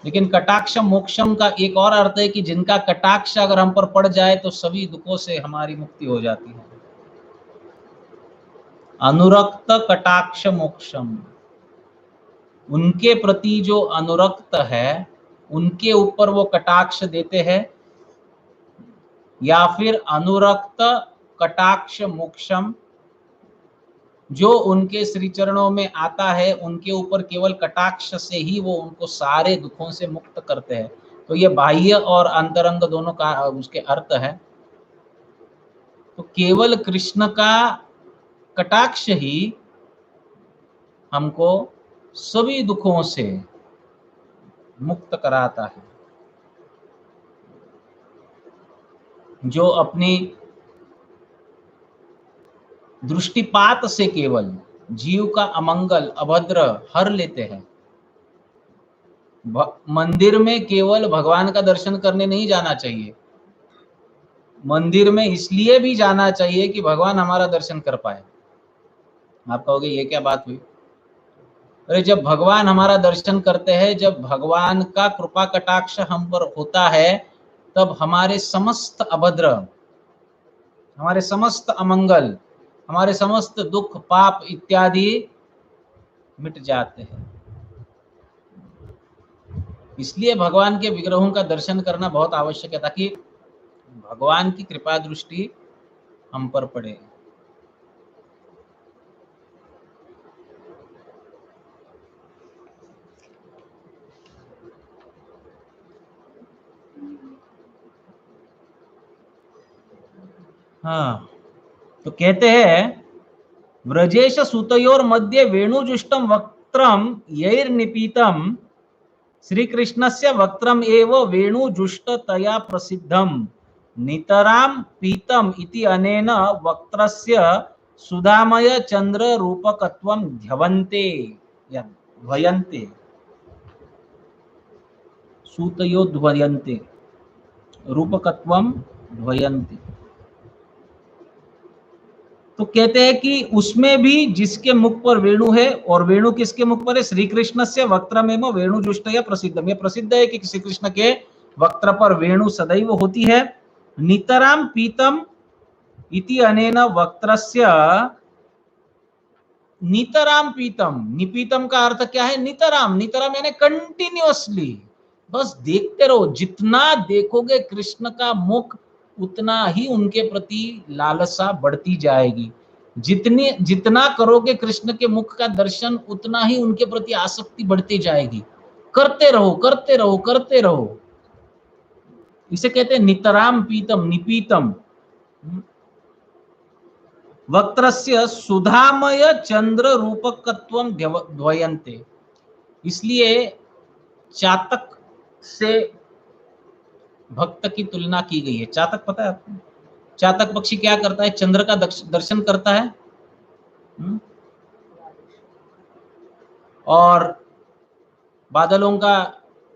Speaker 2: लेकिन कटाक्ष मोक्षम का एक और अर्थ है कि जिनका कटाक्ष अगर हम पर पड़ जाए तो सभी दुखों से हमारी मुक्ति हो जाती है। अनुरक्त कटाक्ष मोक्षम, उनके प्रति जो अनुरक्त है उनके ऊपर वो कटाक्ष देते हैं, या फिर अनुरक्त कटाक्ष मोक्षम, जो उनके श्री चरणों में आता है उनके ऊपर केवल कटाक्ष से ही वो उनको सारे दुखों से मुक्त करते हैं। तो ये बाह्य और अंतरंग दोनों का उसके अर्थ है। तो केवल कृष्ण का कटाक्ष ही हमको सभी दुखों से मुक्त कराता है। जो अपनी दृष्टिपात से केवल जीव का अमंगल अभद्र हर लेते हैं। मंदिर में केवल भगवान का दर्शन करने नहीं जाना चाहिए, मंदिर में इसलिए भी जाना चाहिए कि भगवान हमारा दर्शन कर पाए। आप कहोगे ये क्या बात हुई? अरे जब भगवान हमारा दर्शन करते हैं, जब भगवान का कृपा कटाक्ष हम पर होता है, तब हमारे समस्त अभद्र, हमारे समस्त अमंगल, हमारे समस्त दुख पाप इत्यादि मिट जाते हैं। इसलिए भगवान के विग्रहों का दर्शन करना बहुत आवश्यक है, ताकि भगवान की कृपा दृष्टि हम पर पड़े। हाँ, तो कहते हैं व्रजेश सुतयोर मध्ये वेणुजुष्टम वक्त्रम यैर्निपीतम श्री कृष्णस्य वक्त्रम एव वेणुजुष्टतया प्रसिद्धम नितराम पीतम इति अनेन वक्त्रस्य सुधामय चंद्र रूपकत्वम ध्यवन्ते या ध्वयन्ते सूतयो ध्वयन्ते रूपकत्वम ध्वयन्ते। तो कहते हैं कि उसमें भी जिसके मुख पर वेणु है, और वेणु किसके मुख पर है? श्री कृष्ण से वक्त्रमेव वेणुजुष्टया प्रसिद्धम। ये प्रसिद्ध है कि श्री कृष्ण के वक्त्र पर वेणु सदैव होती है। नितराम पीतम इति अनेन वक्त्रस्य, नितराम पीतम, निपीतम का अर्थ क्या है? नितराम, नितराम यानी कंटिन्यूअसली, बस देखते रहो, जितना देखोगे कृष्ण का मुख उतना ही उनके प्रति लालसा बढ़ती जाएगी। जितना करोगे कृष्ण के मुख का दर्शन उतना ही उनके प्रति आसक्ति बढ़ती जाएगी। करते रहो, करते रहो, करते रहो। इसे कहते हैं नितराम पीतम, निपीतम। वक्त्रस्य सुधामय चंद्र रूपकत्वम ध्वयन्ते। इसलिए चातक से भक्त की तुलना की गई है। चातक पता है आपको? चातक पक्षी क्या करता है? चंद्र का दर्शन करता है और बादलों का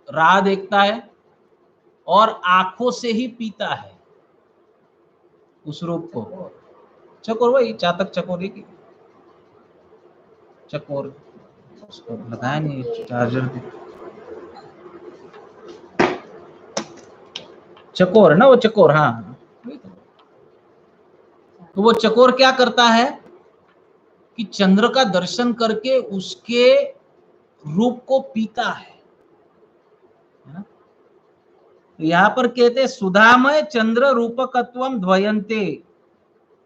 Speaker 2: राह देखता है और आंखों से ही पीता है उस रूप को। चकोर, वही चातक चकोरी की चकोर, उसको बताया नहीं चार्जर चकोर ना, वो चकोर, हाँ। तो वो चकोर क्या करता है कि चंद्र का दर्शन करके उसके रूप को पीता है। यहां पर कहते हैं सुधामय चंद्र रूपकत्वम ध्वयन्ते।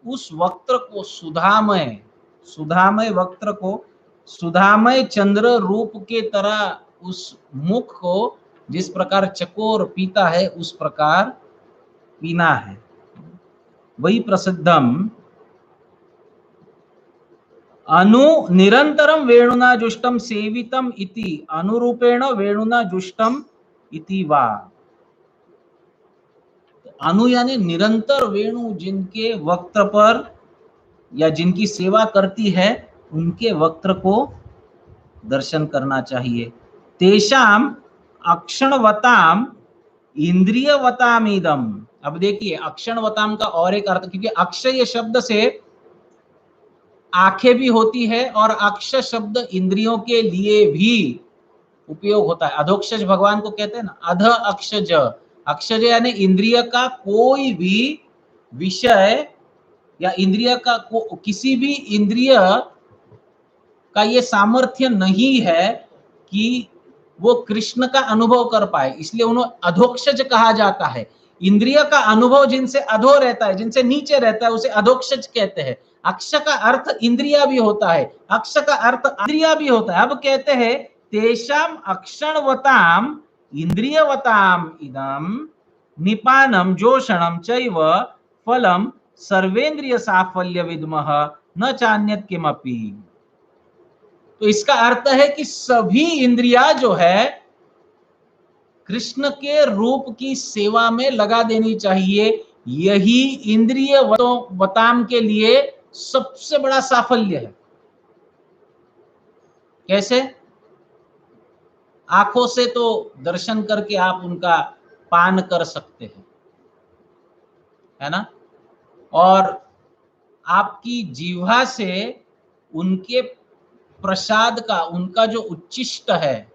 Speaker 2: उस वक्त्र को सुधामय, सुधामय वक्त्र को सुधामय चंद्र रूप के तरह उस मुख को जिस प्रकार चकोर पीता है उस प्रकार पीना है। वही प्रसिद्धम अनु निरंतरम वेणुना जुष्टम सेवितम इति अनुरूपेण वेणुना जुष्टम इति वा। अनु यानी निरंतर वेणु जिनके वक्त्र पर या जिनकी सेवा करती है उनके वक्त्र को दर्शन करना चाहिए। तेषाम अक्षणवताम इंद्रियवताम इदम। अब देखिए अक्षणवताम का और एक अर्थ, क्योंकि अक्षय शब्द से आंखें भी होती है और अक्ष शब्द इंद्रियों के लिए भी उपयोग होता है। अधोक्षज भगवान को कहते हैं ना, अध अक्षज। अक्षज यानी इंद्रिय का कोई भी विषय या इंद्रिय का किसी भी इंद्रिय का ये सामर्थ्य नहीं है कि वो कृष्ण का अनुभव कर पाए, इसलिए उन्हें अधोक्षज कहा जाता है। इंद्रिय का अनुभव जिनसे अधो रहता है, जिनसे नीचे रहता है, उसे अधोक्षज कहते हैं। अक्ष का अर्थ इंद्रिया भी होता है, अक्ष का अर्थ इंद्रिया भी होता है। अब कहते हैं तेषाम अक्षणवताम इंद्रियवताम इदम निपानम जोषणम चैव फलम सर्वेंद्रिय साफल्य विद्मः न चान्यत किमपि। तो इसका अर्थ है कि सभी इंद्रिया जो है कृष्ण के रूप की सेवा में लगा देनी चाहिए। यही इंद्रिय वताम के लिए सबसे बड़ा साफल्य है। कैसे? आंखों से तो दर्शन करके आप उनका पान कर सकते हैं, है ना, और आपकी जीवा से उनके प्रसाद का, उनका जो उच्चिष्ट है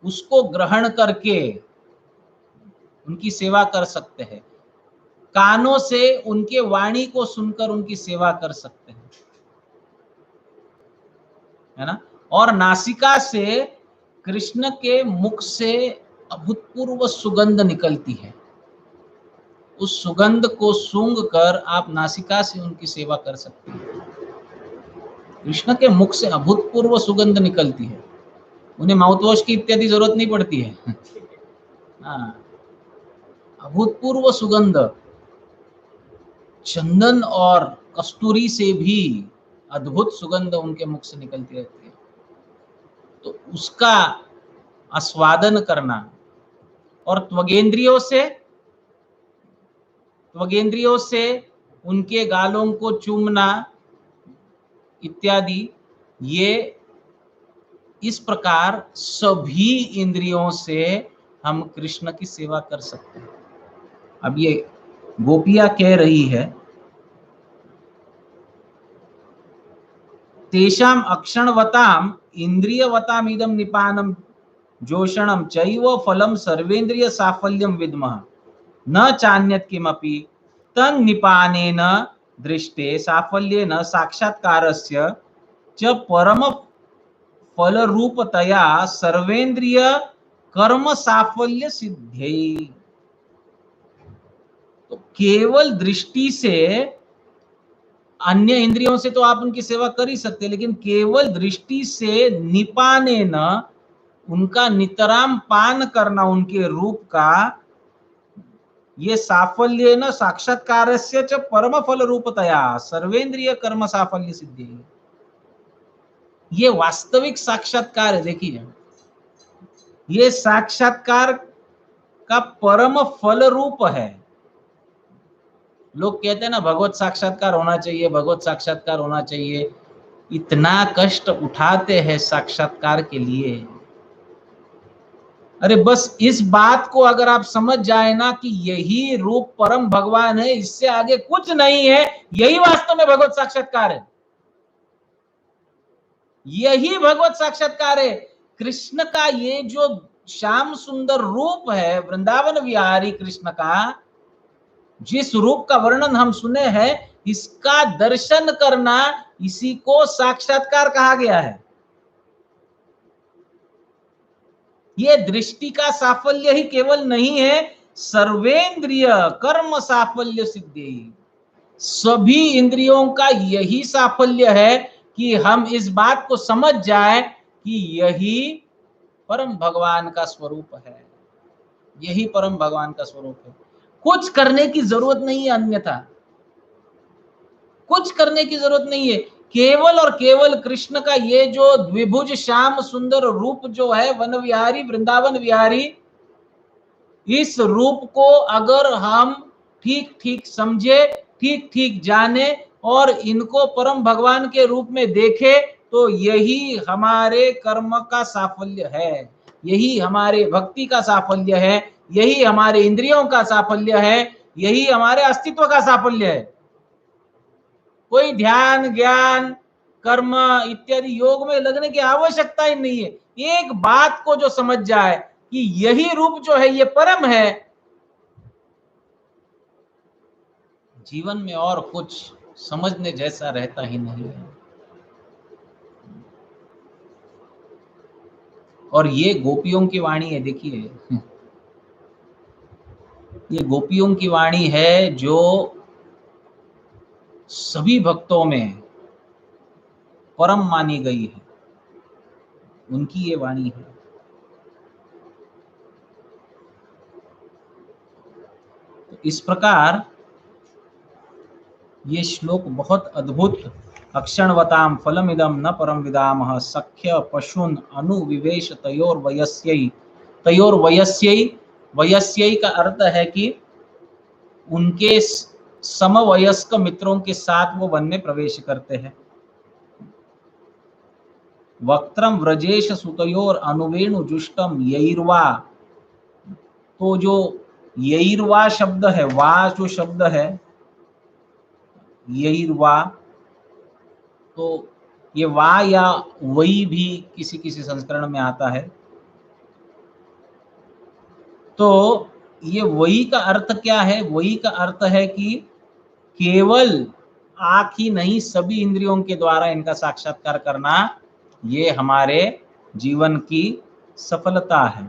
Speaker 2: उसको ग्रहण करके उनकी सेवा कर सकते हैं। कानों से उनके वाणी को सुनकर उनकी सेवा कर सकते हैं, है ना, और नासिका से कृष्ण के मुख से अभूतपूर्व सुगंध निकलती है। उस सुगंध को सूंघ कर आप नासिका से उनकी सेवा कर सकते हैं। कृष्ण के मुख से अभूतपूर्व सुगंध निकलती है, उन्हें माउथवॉश की इत्यादि जरूरत नहीं पड़ती है। हाँ, अभूतपूर्व सुगंध। चंदन और कस्तूरी से भी अद्भुत सुगंध उनके मुख से निकलती रहती है, तो उसका आस्वादन करना। और त्वगेंद्रियों से उनके गालों को चूमना इत्यादि, ये इस प्रकार सभी इंद्रियों से हम कृष्ण की सेवा कर सकते हैं। अब ये गोपियां कह रही है, तेषाम अक्षणवताम इंद्रियवताम इदम निपानम जोषणम चैव फलम सर्वेंद्रिय साफल्यम विद्मः न चान्यत किमपि तन निपानेन दृष्टे साफल्येन साक्षात्कारस्य च परम फल रूपतया सर्वेंद्रिय कर्म साफल्य सिद्ध्यै। तो केवल दृष्टि से, अन्य इंद्रियों से तो आप उनकी सेवा कर ही सकते हैं, लेकिन केवल दृष्टि से निपाने न, उनका नितराम पान करना उनके रूप का, ये साफल्य न साक्षात्कारस्य च परम फल रूपतया सर्वेंद्रिय कर्म साफल्य सिद्धि, ये वास्तविक साक्षात्कार है। देखिए, ये साक्षात्कार का परम फल रूप है। लोग कहते हैं ना, भगवत साक्षात्कार होना चाहिए, भगवत साक्षात्कार होना चाहिए, इतना कष्ट उठाते हैं साक्षात्कार के लिए। अरे बस इस बात को अगर आप समझ जाए ना कि यही रूप परम भगवान है, इससे आगे कुछ नहीं है, यही वास्तव में भगवत साक्षात्कार है, यही भगवत साक्षात्कार है। कृष्ण का ये जो श्याम सुंदर रूप है, वृंदावन विहारी कृष्ण का जिस रूप का वर्णन हम सुने हैं, इसका दर्शन करना, इसी को साक्षात्कार कहा गया है। ये दृष्टि का साफल्य ही केवल नहीं है, सर्वेंद्रिय कर्म साफल्य सिद्धि, सभी इंद्रियों का यही साफल्य है कि हम इस बात को समझ जाए कि यही परम भगवान का स्वरूप है, यही परम भगवान का स्वरूप है। कुछ करने की जरूरत नहीं है, अन्यथा कुछ करने की जरूरत नहीं है। केवल और केवल कृष्ण का ये जो द्विभुज श्याम सुंदर रूप जो है, वन विहारी वृंदावन विहारी, इस रूप को अगर हम ठीक ठीक समझे, ठीक ठीक जाने और इनको परम भगवान के रूप में देखे, तो यही हमारे कर्म का साफल्य है, यही हमारे भक्ति का साफल्य है, यही हमारे इंद्रियों का साफल्य है, यही हमारे अस्तित्व का साफल्य है। कोई ध्यान ज्ञान कर्म इत्यादि योग में लगने की आवश्यकता ही नहीं है। एक बात को जो समझ जाए कि यही रूप जो है ये परम है, जीवन में और कुछ समझने जैसा रहता ही नहीं है। और ये गोपियों की वाणी है। देखिए, ये गोपियों की वाणी है जो सभी भक्तों में परम मानी गई है, उनकी ये वाणी है। तो इस प्रकार ये श्लोक बहुत अद्भुत, अक्षणवताम फलमिदम न परम विदामः सख्य पशून अनुविवेश तयोर वयस्यै। वयस्यै का अर्थ है कि उनके समवयस्क मित्रों के साथ वो वन में प्रवेश करते हैं। वक्त्रम व्रजेश सुतयोर अनुवेणु जुष्टम यैर्वा, तो जो यैर्वा शब्द है, वा जो शब्द है यैर्वा, तो ये वा या वही भी किसी किसी संस्करण में आता है। तो ये वही का अर्थ क्या है? वही का अर्थ है कि केवल आंख ही नहीं, सभी इंद्रियों के द्वारा इनका साक्षात्कार करना, ये हमारे जीवन की सफलता है।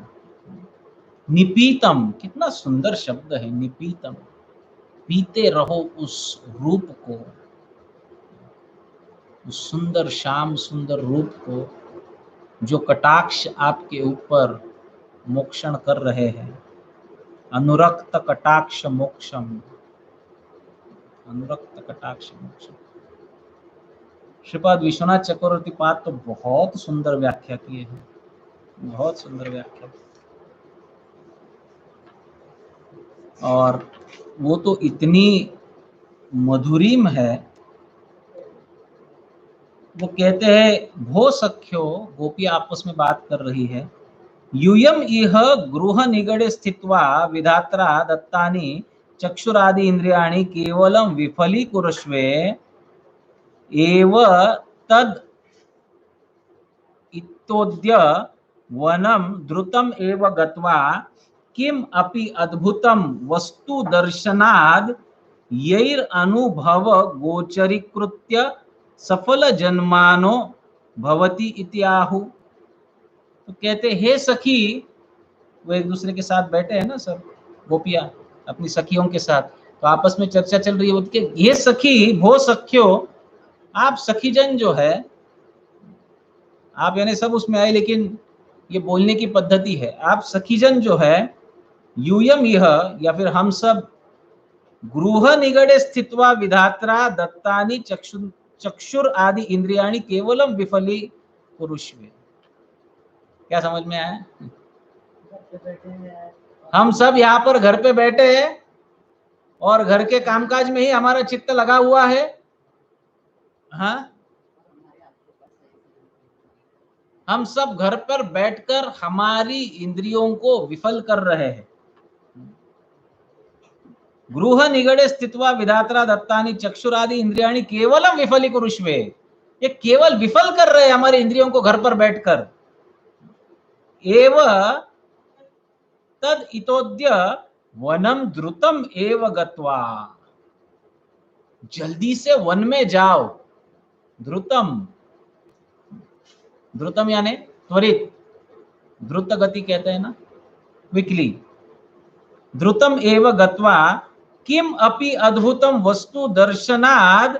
Speaker 2: निपीतम, कितना सुंदर शब्द है निपीतम, पीते रहो उस रूप को, उस सुंदर श्याम सुंदर रूप को, जो कटाक्ष आपके ऊपर मोक्षण कर रहे हैं। अनुरक्त कटाक्ष मोक्षम, अनुरक्त कटाक्ष मोक्ष। श्रीपाद विश्वनाथ चक्रवर्ती पाद तो बहुत सुंदर व्याख्या किए हैं, बहुत सुंदर व्याख्या। और वो तो इतनी मधुरीम है, वो कहते हैं भो सख्यो, गोपी आपस में बात कर रही है, यूयम इह गृह निगड़े स्थित्वा विधात्रा दत्तानि चक्षुरादि इंद्रियाणि केवलं विफलीकुरुष्वे एव तद इत्योद्य वनं द्रुतम एव गत्वा किम अपि अद्भुतम वस्तु दर्शनाद यैर अनुभव गोचरीकृत्य सफल जन्मानो भवति इत्याहु। तो कहते हे सखी, वो एक दूसरे के साथ बैठे हैं ना सब गोपियां अपनी सखियों के साथ, तो आपस में चर्चा चल रही है कि ये सखी भो सख्यो, आप सखीजन जो है, आप यानी सब उसमें आए, लेकिन ये बोलने की पद्धति है, आप सखीजन जो है, यूयम यह, या फिर हम सब, गृह निगड़े स्थित्वा विधात्रा दत्तानि चक्षुर आदि इंद्रियाणि केवलम विफली पुरुषवे। क्या समझ में आया? हम सब यहाँ पर घर पे बैठे हैं और घर के कामकाज में ही हमारा चित्त लगा हुआ है। हाँ, हम सब घर पर बैठकर हमारी इंद्रियों को विफल कर रहे हैं। गृह निगड़े स्थित्वा विधात्रा दत्तानि चक्षुरादि इंद्रियाणि केवलम विफली कुरुष्वे, ये केवल विफल कर रहे हैं हमारे इंद्रियों को घर पर बैठकर। एव तद इतोद्य वनम द्रुतम एव गत्वा, जल्दी से वन में जाओ। द्रुतम, द्रुतम यानी त्वरित, द्रुत गति कहते हैं ना, क्विकली। द्रुतम एव गत्वा किम अपि अद्भुतम वस्तु दर्शनाद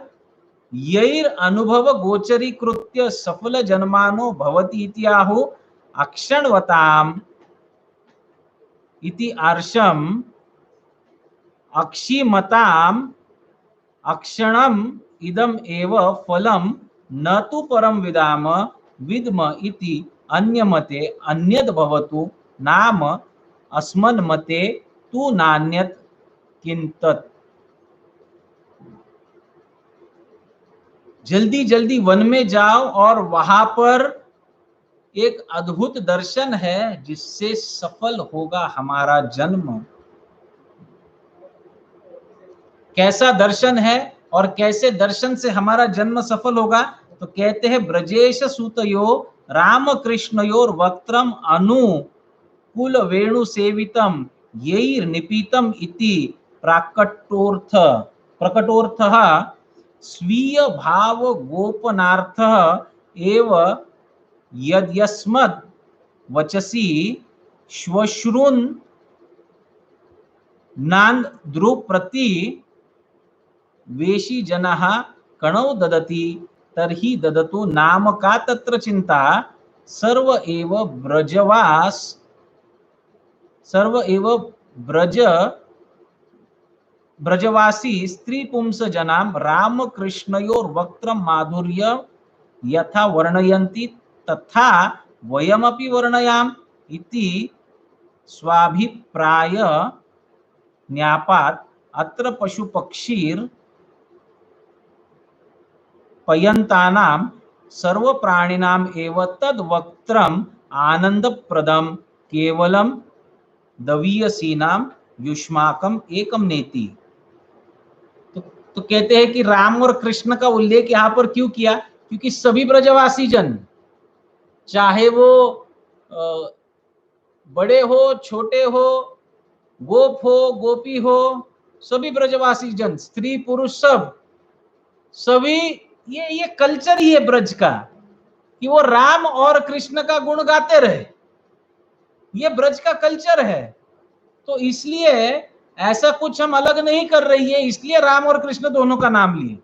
Speaker 2: यैर अनुभव गोचरीकृत्य सफल जन्मानो भवति इत्याहु अक्षणवताम इति आर्षम अक्षिमताम अक्षणम इदम एव फलम न तु परम विदाम विद्म इति अन्यमते अन्यद भवतु नाम अस्मन् मते तु नान्यत किंतत। जल्दी जल्दी वन में जाओ और वहां पर एक अद्भुत दर्शन है जिससे सफल होगा हमारा जन्म। कैसा दर्शन है और कैसे दर्शन से हमारा जन्म सफल होगा? तो कहते हैं ब्रजेश सूतयो राम कृष्णयोर वक्त्रम अनुकूल वेणु सेवितम यैर निपीतम इति प्रकटोर्थः स्वीय भाव गोपनार्थः एव यद्यस्मद् वचसी श्वश्रुन् नान्द द्रुप्रति वेशी जनः कणौ ददति तर्हि ददतु नाम का तत्र चिंता सर्व एव ब्रजवासी स्त्री पुंस जनाम राम कृष्णयोर वक्त्रम माधुर्य यथा वर्णयन्ति तथा वयमपि वर्णयाम इति स्वाभिप्राय न्यापात अत्र पशु पक्षीर पयंतानां सर्व प्राणिनाम एव तद वक्त्रम आनंदप्रदम केवलम दवीयसीनाम युष्माकम एकम नेति। तो कहते हैं कि राम और कृष्ण का उल्लेख यहाँ पर क्यों किया? क्योंकि सभी ब्रजवासी जन, चाहे वो बड़े हो छोटे हो, गोप हो गोपी हो, सभी ब्रजवासी जन, स्त्री पुरुष सभी, ये कल्चर ही है ब्रज का कि वो राम और कृष्ण का गुण गाते रहे। ये ब्रज का कल्चर है। तो इसलिए ऐसा कुछ हम अलग नहीं कर रही है, इसलिए राम और कृष्ण दोनों का नाम लिए।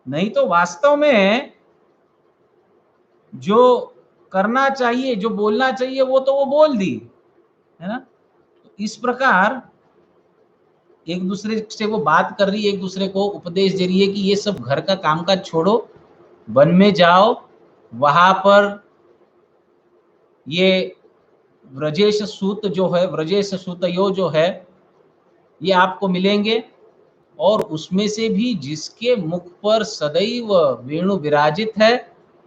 Speaker 2: नहीं तो वास्तव में जो करना चाहिए, जो बोलना चाहिए, वो तो वो बोल दी है ना। इस प्रकार एक दूसरे से वो बात कर रही है, एक दूसरे को उपदेश दे रही है कि ये सब घर का कामकाज छोड़ो, वन में जाओ, वहां पर ये व्रजेश सूत जो है, व्रजेश सूतयो जो है, ये आपको मिलेंगे, और उसमें से भी जिसके मुख पर सदैव वेणु विराजित है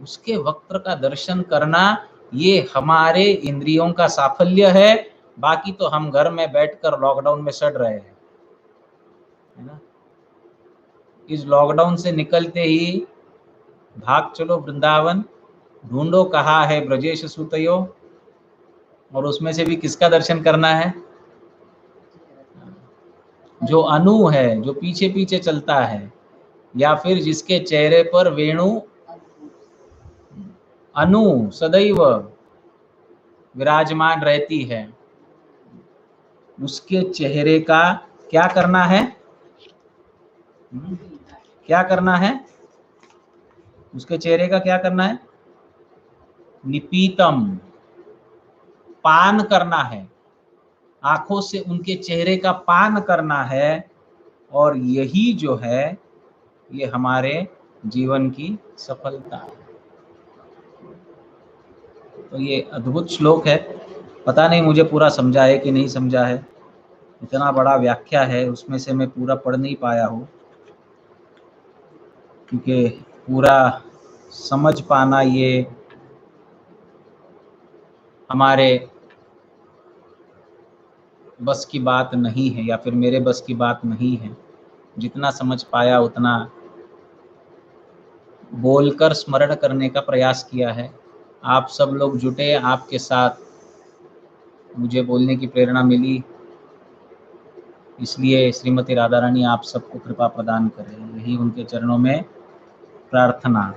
Speaker 2: उसके वक्त्र का दर्शन करना, ये हमारे इंद्रियों का साफल्य है। बाकी तो हम घर में बैठकर लॉकडाउन में सड़ रहे हैं, है ना। इस लॉकडाउन से निकलते ही भाग चलो वृंदावन, ढूंढो कहाँ है ब्रजेश सुतयो, और उसमें से भी किसका दर्शन करना है? जो अनु है, जो पीछे पीछे चलता है, या फिर जिसके चेहरे पर वेणु अनु सदैव विराजमान रहती है, उसके चेहरे का क्या करना है? क्या करना है? उसके चेहरे का क्या करना है? निपीतम, पान करना है, आंखों से उनके चेहरे का पान करना है। और यही जो है ये हमारे जीवन की सफलता है। तो ये अद्भुत श्लोक है, पता नहीं मुझे पूरा समझा है कि नहीं समझा है, इतना बड़ा व्याख्या है, उसमें से मैं पूरा पढ़ नहीं पाया हूँ, क्योंकि पूरा समझ पाना ये हमारे बस की बात नहीं है, या फिर मेरे बस की बात नहीं है। जितना समझ पाया उतना बोलकर स्मरण करने का प्रयास किया है। आप सब लोग जुटे, आपके साथ मुझे बोलने की प्रेरणा मिली, इसलिए श्रीमती राधा रानी आप सबको कृपा प्रदान करें, यही उनके चरणों में प्रार्थना।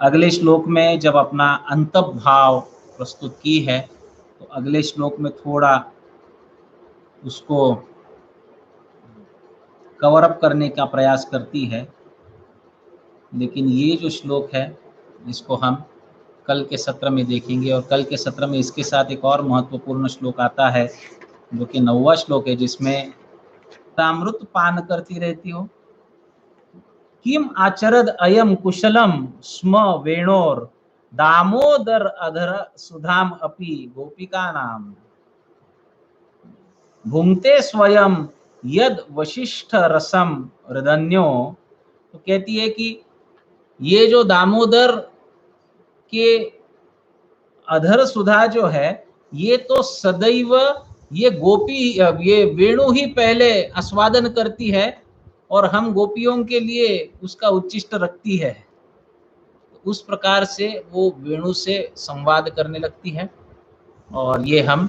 Speaker 2: अगले श्लोक में जब अपना अंतर्भाव प्रस्तुत की है, तो अगले श्लोक में थोड़ा उसको कवर अप करने का प्रयास करती है। लेकिन ये जो श्लोक है इसको हम कल के सत्र में देखेंगे, और कल के सत्र में इसके साथ एक और महत्वपूर्ण श्लोक आता है जो कि 9वां श्लोक है, जिसमें अमृत पान करती रहती हो। किम आचरद अयम कुशलम स्म वेणोर दामोदर अधर सुधाम अपि गोपिका नाम भुंगते स्वयं यद वशिष्ठ रसम हृदन्यो। तो कहती है कि ये जो दामोदर के अधर सुधा जो है, ये तो सदैव ये गोपी, ये वेणु ही पहले आस्वादन करती है और हम गोपियों के लिए उसका उच्चिष्ट रखती है। उस प्रकार से वो वेणु से संवाद करने लगती है, और ये हम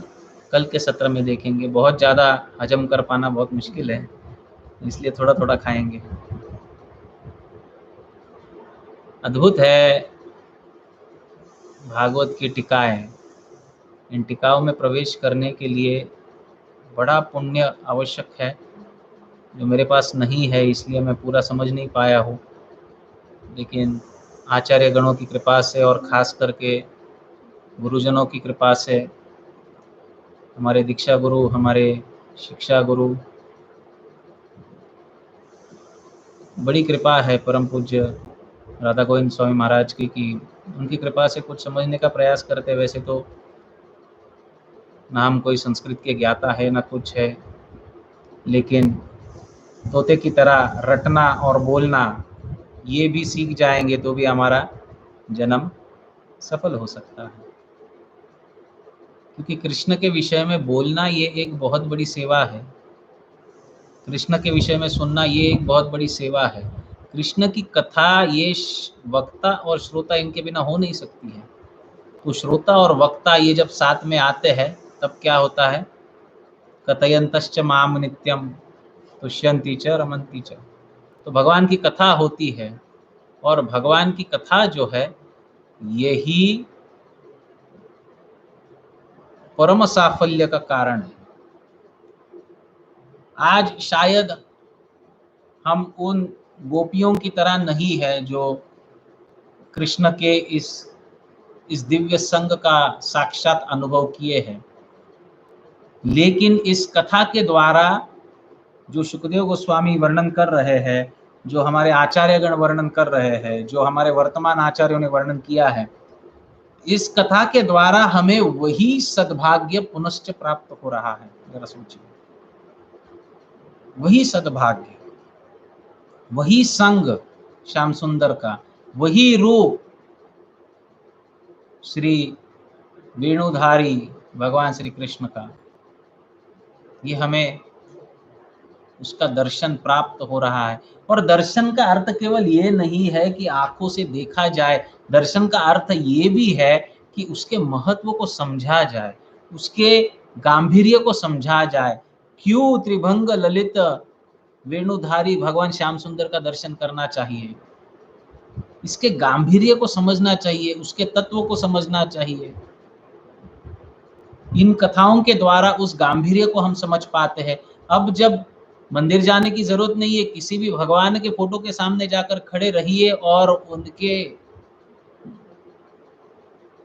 Speaker 2: कल के सत्र में देखेंगे। बहुत ज़्यादा हजम कर पाना बहुत मुश्किल है, इसलिए थोड़ा थोड़ा खाएंगे। अद्भुत है भागवत की टीकाएं। इन टीकाओं में प्रवेश करने के लिए बड़ा पुण्य आवश्यक है, जो मेरे पास नहीं है, इसलिए मैं पूरा समझ नहीं पाया हूँ। लेकिन आचार्य गणों की कृपा से और खास करके गुरुजनों की कृपा से, हमारे दीक्षा गुरु, हमारे शिक्षा गुरु, बड़ी कृपा है परम पूज्य राधा गोविंद स्वामी महाराज की, कि उनकी कृपा से कुछ समझने का प्रयास करते। वैसे तो ना हम कोई संस्कृत के ज्ञाता है ना कुछ है, लेकिन तोते की तरह रटना और बोलना ये भी सीख जाएंगे तो भी हमारा जन्म सफल हो सकता है। क्योंकि कृष्ण के विषय में बोलना ये एक बहुत बड़ी सेवा है, कृष्ण के विषय में सुनना ये एक बहुत बड़ी सेवा है। कृष्ण की कथा ये वक्ता और श्रोता इनके बिना हो नहीं सकती है। तो श्रोता और वक्ता ये जब साथ में आते हैं तब क्या होता है? कथयन्तश्च माम नित्यम तुष्यन्ति च रमन्ति च। तो भगवान की कथा होती है, और भगवान की कथा जो है यही परम साफल्य का कारण है। आज शायद हम उन गोपियों की तरह नहीं है जो कृष्ण के इस दिव्य संग का साक्षात अनुभव किए हैं, लेकिन इस कथा के द्वारा जो सुखदेव गोस्वामी वर्णन कर रहे हैं, जो हमारे आचार्यगण वर्णन कर रहे हैं, जो हमारे वर्तमान आचार्यों ने वर्णन किया है, इस कथा के द्वारा हमें वही सद्भाग्य पुनश्च प्राप्त हो रहा है। जरा सोचिए, वही सद्भाग्य, वही संग श्याम सुंदर का, वही रूप श्री वेणुधारी भगवान श्री कृष्ण का, ये हमें उसका दर्शन प्राप्त हो रहा है। और दर्शन का अर्थ केवल ये नहीं है कि आंखों से देखा जाए, दर्शन का अर्थ ये भी है कि उसके महत्व को समझा जाए, उसके गांधीर्य को समझा जाए। क्यों त्रिभंग ललित वेणुधारी भगवान श्याम सुंदर का दर्शन करना चाहिए? इसके गांधीर्य को समझना चाहिए, उसके तत्व को समझना चाहिए। इन कथाओं के द्वारा उस गांधीर्य को हम समझ पाते हैं। अब जब मंदिर जाने की जरूरत नहीं है, किसी भी भगवान के फोटो के सामने जाकर खड़े रहिए और उनके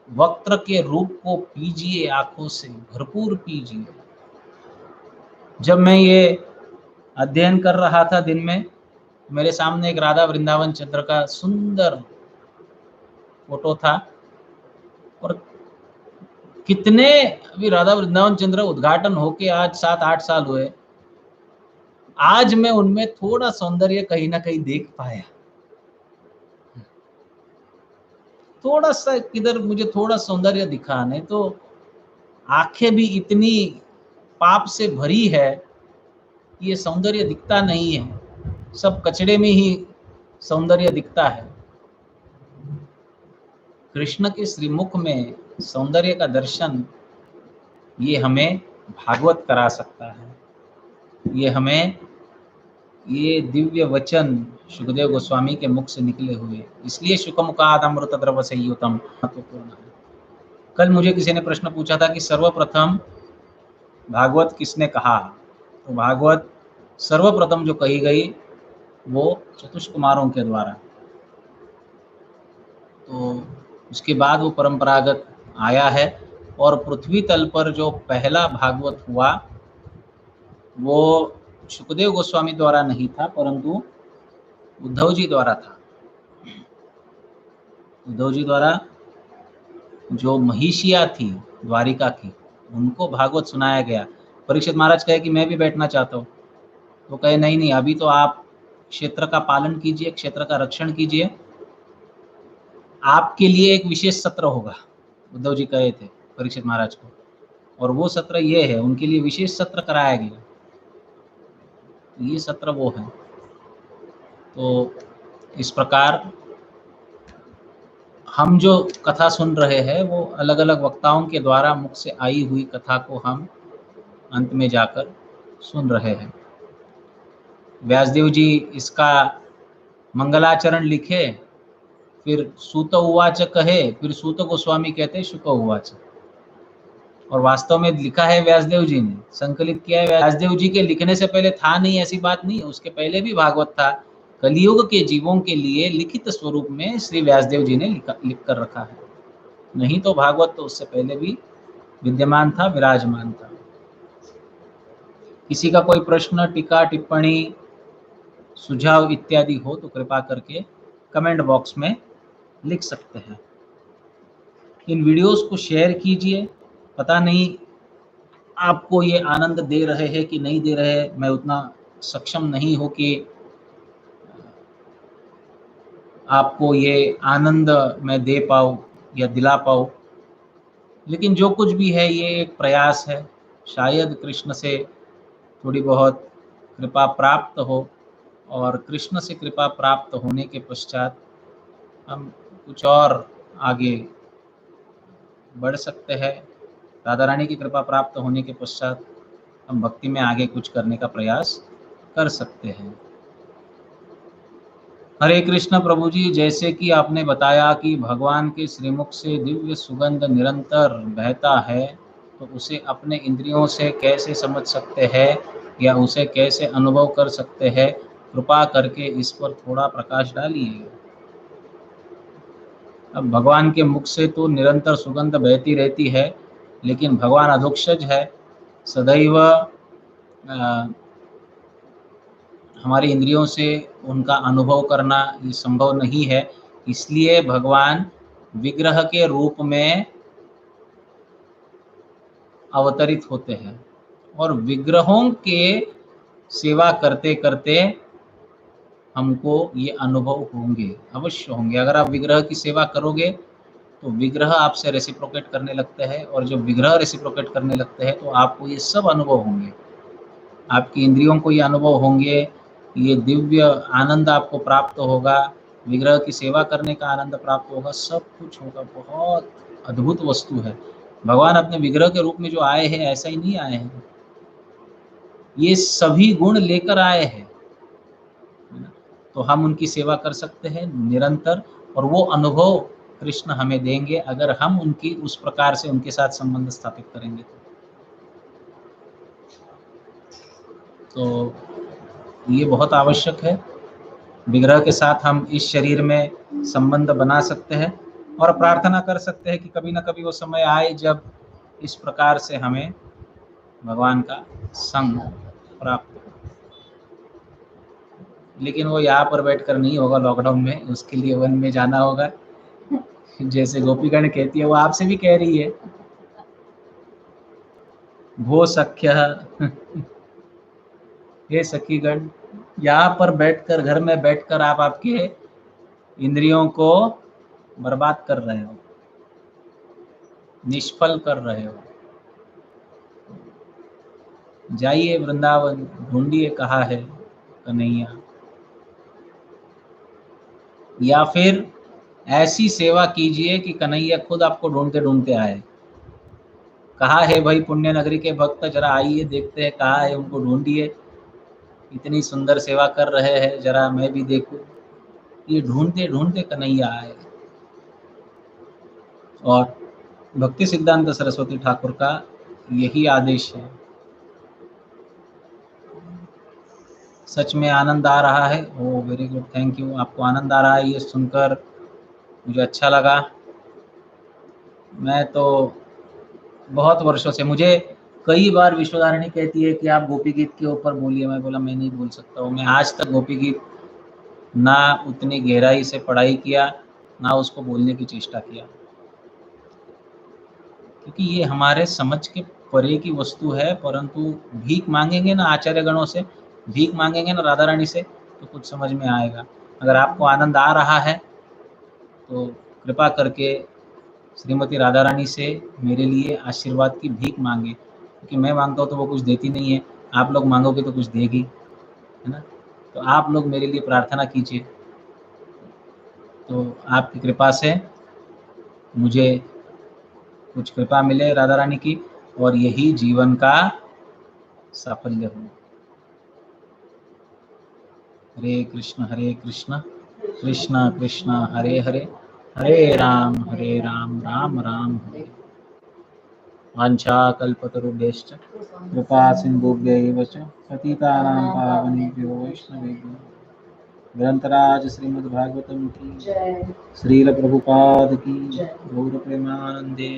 Speaker 2: वक्त्र के रूप को पीजिए, आंखों से भरपूर पीजिए। जब मैं ये अध्ययन कर रहा था दिन में, मेरे सामने एक राधा वृंदावन चंद्र का सुंदर फोटो था, और कितने अभी राधा वृंदावन चंद्र उद्घाटन होके आज 7-8 साल हुए, आज मैं उनमें थोड़ा सौंदर्य कहीं ना कहीं देख पाया। थोड़ा सा किधर मुझे थोड़ा सौंदर्य दिखा, नहीं तो आंखें भी इतनी पाप से भरी है कि ये सौंदर्य दिखता नहीं है, सब कचड़े में ही सौंदर्य दिखता है। कृष्ण के श्रीमुख में सौंदर्य का दर्शन ये हमें भागवत करा सकता है। ये हमें ये दिव्य वचन सुखदेव गोस्वामी के मुख से निकले हुए, इसलिए शुकमुखाद अमृत द्रव संयुतम महत्वपूर्ण है। कल मुझे किसी ने प्रश्न पूछा था कि सर्वप्रथम भागवत किसने कहा, तो भागवत सर्वप्रथम जो कही गई वो चतुष्कुमारों के द्वारा, तो उसके बाद वो परंपरागत आया है। और पृथ्वी तल पर जो पहला भागवत हुआ वो सुखदेव गोस्वामी द्वारा नहीं था, परंतु उद्धव जी द्वारा था। उद्धव जी द्वारा जो महिषिया थी द्वारिका की, उनको भागवत सुनाया गया। परीक्षित महाराज कहे कि मैं भी बैठना चाहता हूँ, तो कहे नहीं नहीं, अभी तो आप क्षेत्र का पालन कीजिए, क्षेत्र का रक्षण कीजिए, आपके लिए एक विशेष सत्र होगा, उद्धव जी कहे थे परीक्षित महाराज को। और वो सत्र ये है, उनके लिए विशेष सत्र कराया गया, ये सत्र वो है। तो इस प्रकार हम जो कथा सुन रहे हैं वो अलग अलग वक्ताओं के द्वारा मुख से आई हुई कथा को हम अंत में जाकर सुन रहे हैं। व्यासदेव जी इसका मंगलाचरण लिखे, फिर सूत उवाच कहे, फिर सूत गोस्वामी कहते शुक उवाच, और वास्तव में लिखा है व्यासदेव जी ने, संकलित किया है व्यासदेव जी के लिखने से पहले था नहीं, ऐसी बात नहीं है, उसके पहले भी भागवत था। कलियुग के जीवों के लिए लिखित स्वरूप में श्री व्यासदेव जी ने लिख कर रखा है, नहीं तो भागवत तो उससे पहले भी विद्यमान था, विराजमान था। किसी का कोई प्रश्न, टीका, टिप्पणी, सुझाव इत्यादि हो तो कृपा करके कमेंट बॉक्स में लिख सकते हैं। इन वीडियोस को शेयर कीजिए। पता नहीं आपको ये आनंद दे रहे हैं कि नहीं दे रहे, मैं उतना सक्षम नहीं हो कि आपको ये आनंद मैं दे पाऊँ या दिला पाऊँ, लेकिन जो कुछ भी है ये एक प्रयास है। शायद कृष्ण से थोड़ी बहुत कृपा प्राप्त हो, और कृष्ण से कृपा प्राप्त होने के पश्चात हम कुछ और आगे बढ़ सकते हैं। राधा रानी की कृपा प्राप्त होने के पश्चात हम भक्ति में आगे कुछ करने का प्रयास कर सकते हैं। हरे कृष्ण प्रभु जी, जैसे कि आपने बताया कि भगवान के श्रीमुख से दिव्य सुगंध निरंतर बहता है, तो उसे अपने इंद्रियों से कैसे समझ सकते हैं या उसे कैसे अनुभव कर सकते हैं, कृपा करके इस पर थोड़ा प्रकाश डालिए। अब भगवान के मुख से तो निरंतर सुगंध बहती रहती है, लेकिन भगवान अधोक्षज है, सदैव हमारी इंद्रियों से उनका अनुभव करना ये संभव नहीं है, इसलिए भगवान विग्रह के रूप में अवतरित होते हैं और विग्रहों के सेवा करते करते हमको ये अनुभव होंगे, अवश्य होंगे। अगर आप विग्रह की सेवा करोगे तो विग्रह आपसे रेसिप्रोकेट करने लगते हैं, और जब विग्रह रेसिप्रोकेट करने लगते हैं तो आपको ये सब अनुभव होंगे, आपकी इंद्रियों को ये अनुभव होंगे, ये दिव्य आनंद आपको प्राप्त होगा, विग्रह की सेवा करने का आनंद प्राप्त होगा, सब कुछ होगा। बहुत अद्भुत वस्तु है। भगवान अपने विग्रह के रूप में जो आए हैं ऐसा ही नहीं आए हैं, ये सभी गुण लेकर आए हैं, तो हम उनकी सेवा कर सकते हैं निरंतर, और वो अनुभव कृष्ण हमें देंगे अगर हम उनकी उस प्रकार से उनके साथ संबंध स्थापित करेंगे। तो ये बहुत आवश्यक है। विग्रह के साथ हम इस शरीर में संबंध बना सकते हैं और प्रार्थना कर सकते हैं कि कभी ना कभी वो समय आए जब इस प्रकार से हमें भगवान का संग प्राप्त हो। लेकिन वो यहाँ पर बैठकर नहीं होगा लॉकडाउन में, उसके लिए वन में जाना होगा। जैसे गोपीगण कहती है, वो आपसे भी कह रही है, भो सख्य हे सखीगण, यहाँ पर बैठकर, घर में बैठकर आप आपके इंद्रियों को बर्बाद कर रहे हो, निष्फल कर रहे हो। जाइए वृंदावन, ढूंढिए कहाँ है कन्हैया, या फिर ऐसी सेवा कीजिए कि कन्हैया खुद आपको ढूंढते ढूंढते आए। कहाँ है भाई पुण्य नगरी के भक्त, जरा आइए देखते हैं कहाँ है, उनको ढूंढिए, इतनी सुंदर सेवा कर रहे हैं, जरा मैं भी देखूं। ये ढूंढते ढूंढते कन्हैया आए। और भक्ति सिद्धांत सरस्वती ठाकुर का यही आदेश है। सच में आनंद आ रहा है। ओ वेरी गुड, थैंक यू। आपको आनंद आ रहा है, ये सुनकर मुझे अच्छा लगा। मैं तो बहुत वर्षों से, मुझे कई बार विश्वधारिणी कहती है कि आप गोपी गीत के ऊपर बोलिए, मैं बोला मैं नहीं बोल सकता हूँ। मैं आज तक गोपी गीत ना उतनी गहराई से पढ़ाई किया, ना उसको बोलने की चेष्टा किया, क्योंकि ये हमारे समझ के परे की वस्तु है। परंतु भीख मांगेंगे ना आचार्य गणों से, भीख मांगेंगे ना राधा रानी से, तो कुछ समझ में आएगा। अगर आपको आनंद आ रहा है तो कृपा करके श्रीमती राधा रानी से मेरे लिए आशीर्वाद की भीख मांगे, क्योंकि मैं मांगता हूँ तो वो कुछ देती नहीं है, आप लोग मांगोगे तो कुछ देगी, है ना। तो आप लोग मेरे लिए प्रार्थना कीजिए, तो आपकी कृपा से मुझे कुछ कृपा मिले राधा रानी की, और यही जीवन का साफल्य हो। हरे कृष्ण कृष्ण कृष्ण हरे हरे, हरे राम राम राम हरे। वाञ्छाकल्पतरुभ्यश्च कृपा सिन्धुभ्यैव च पतितानां पावनेभ्यो वैष्णवेभ्यो ग्रंथराज श्रीमद्भागवतम की, श्रील प्रभुपाद की, गौर प्रेमानंदे।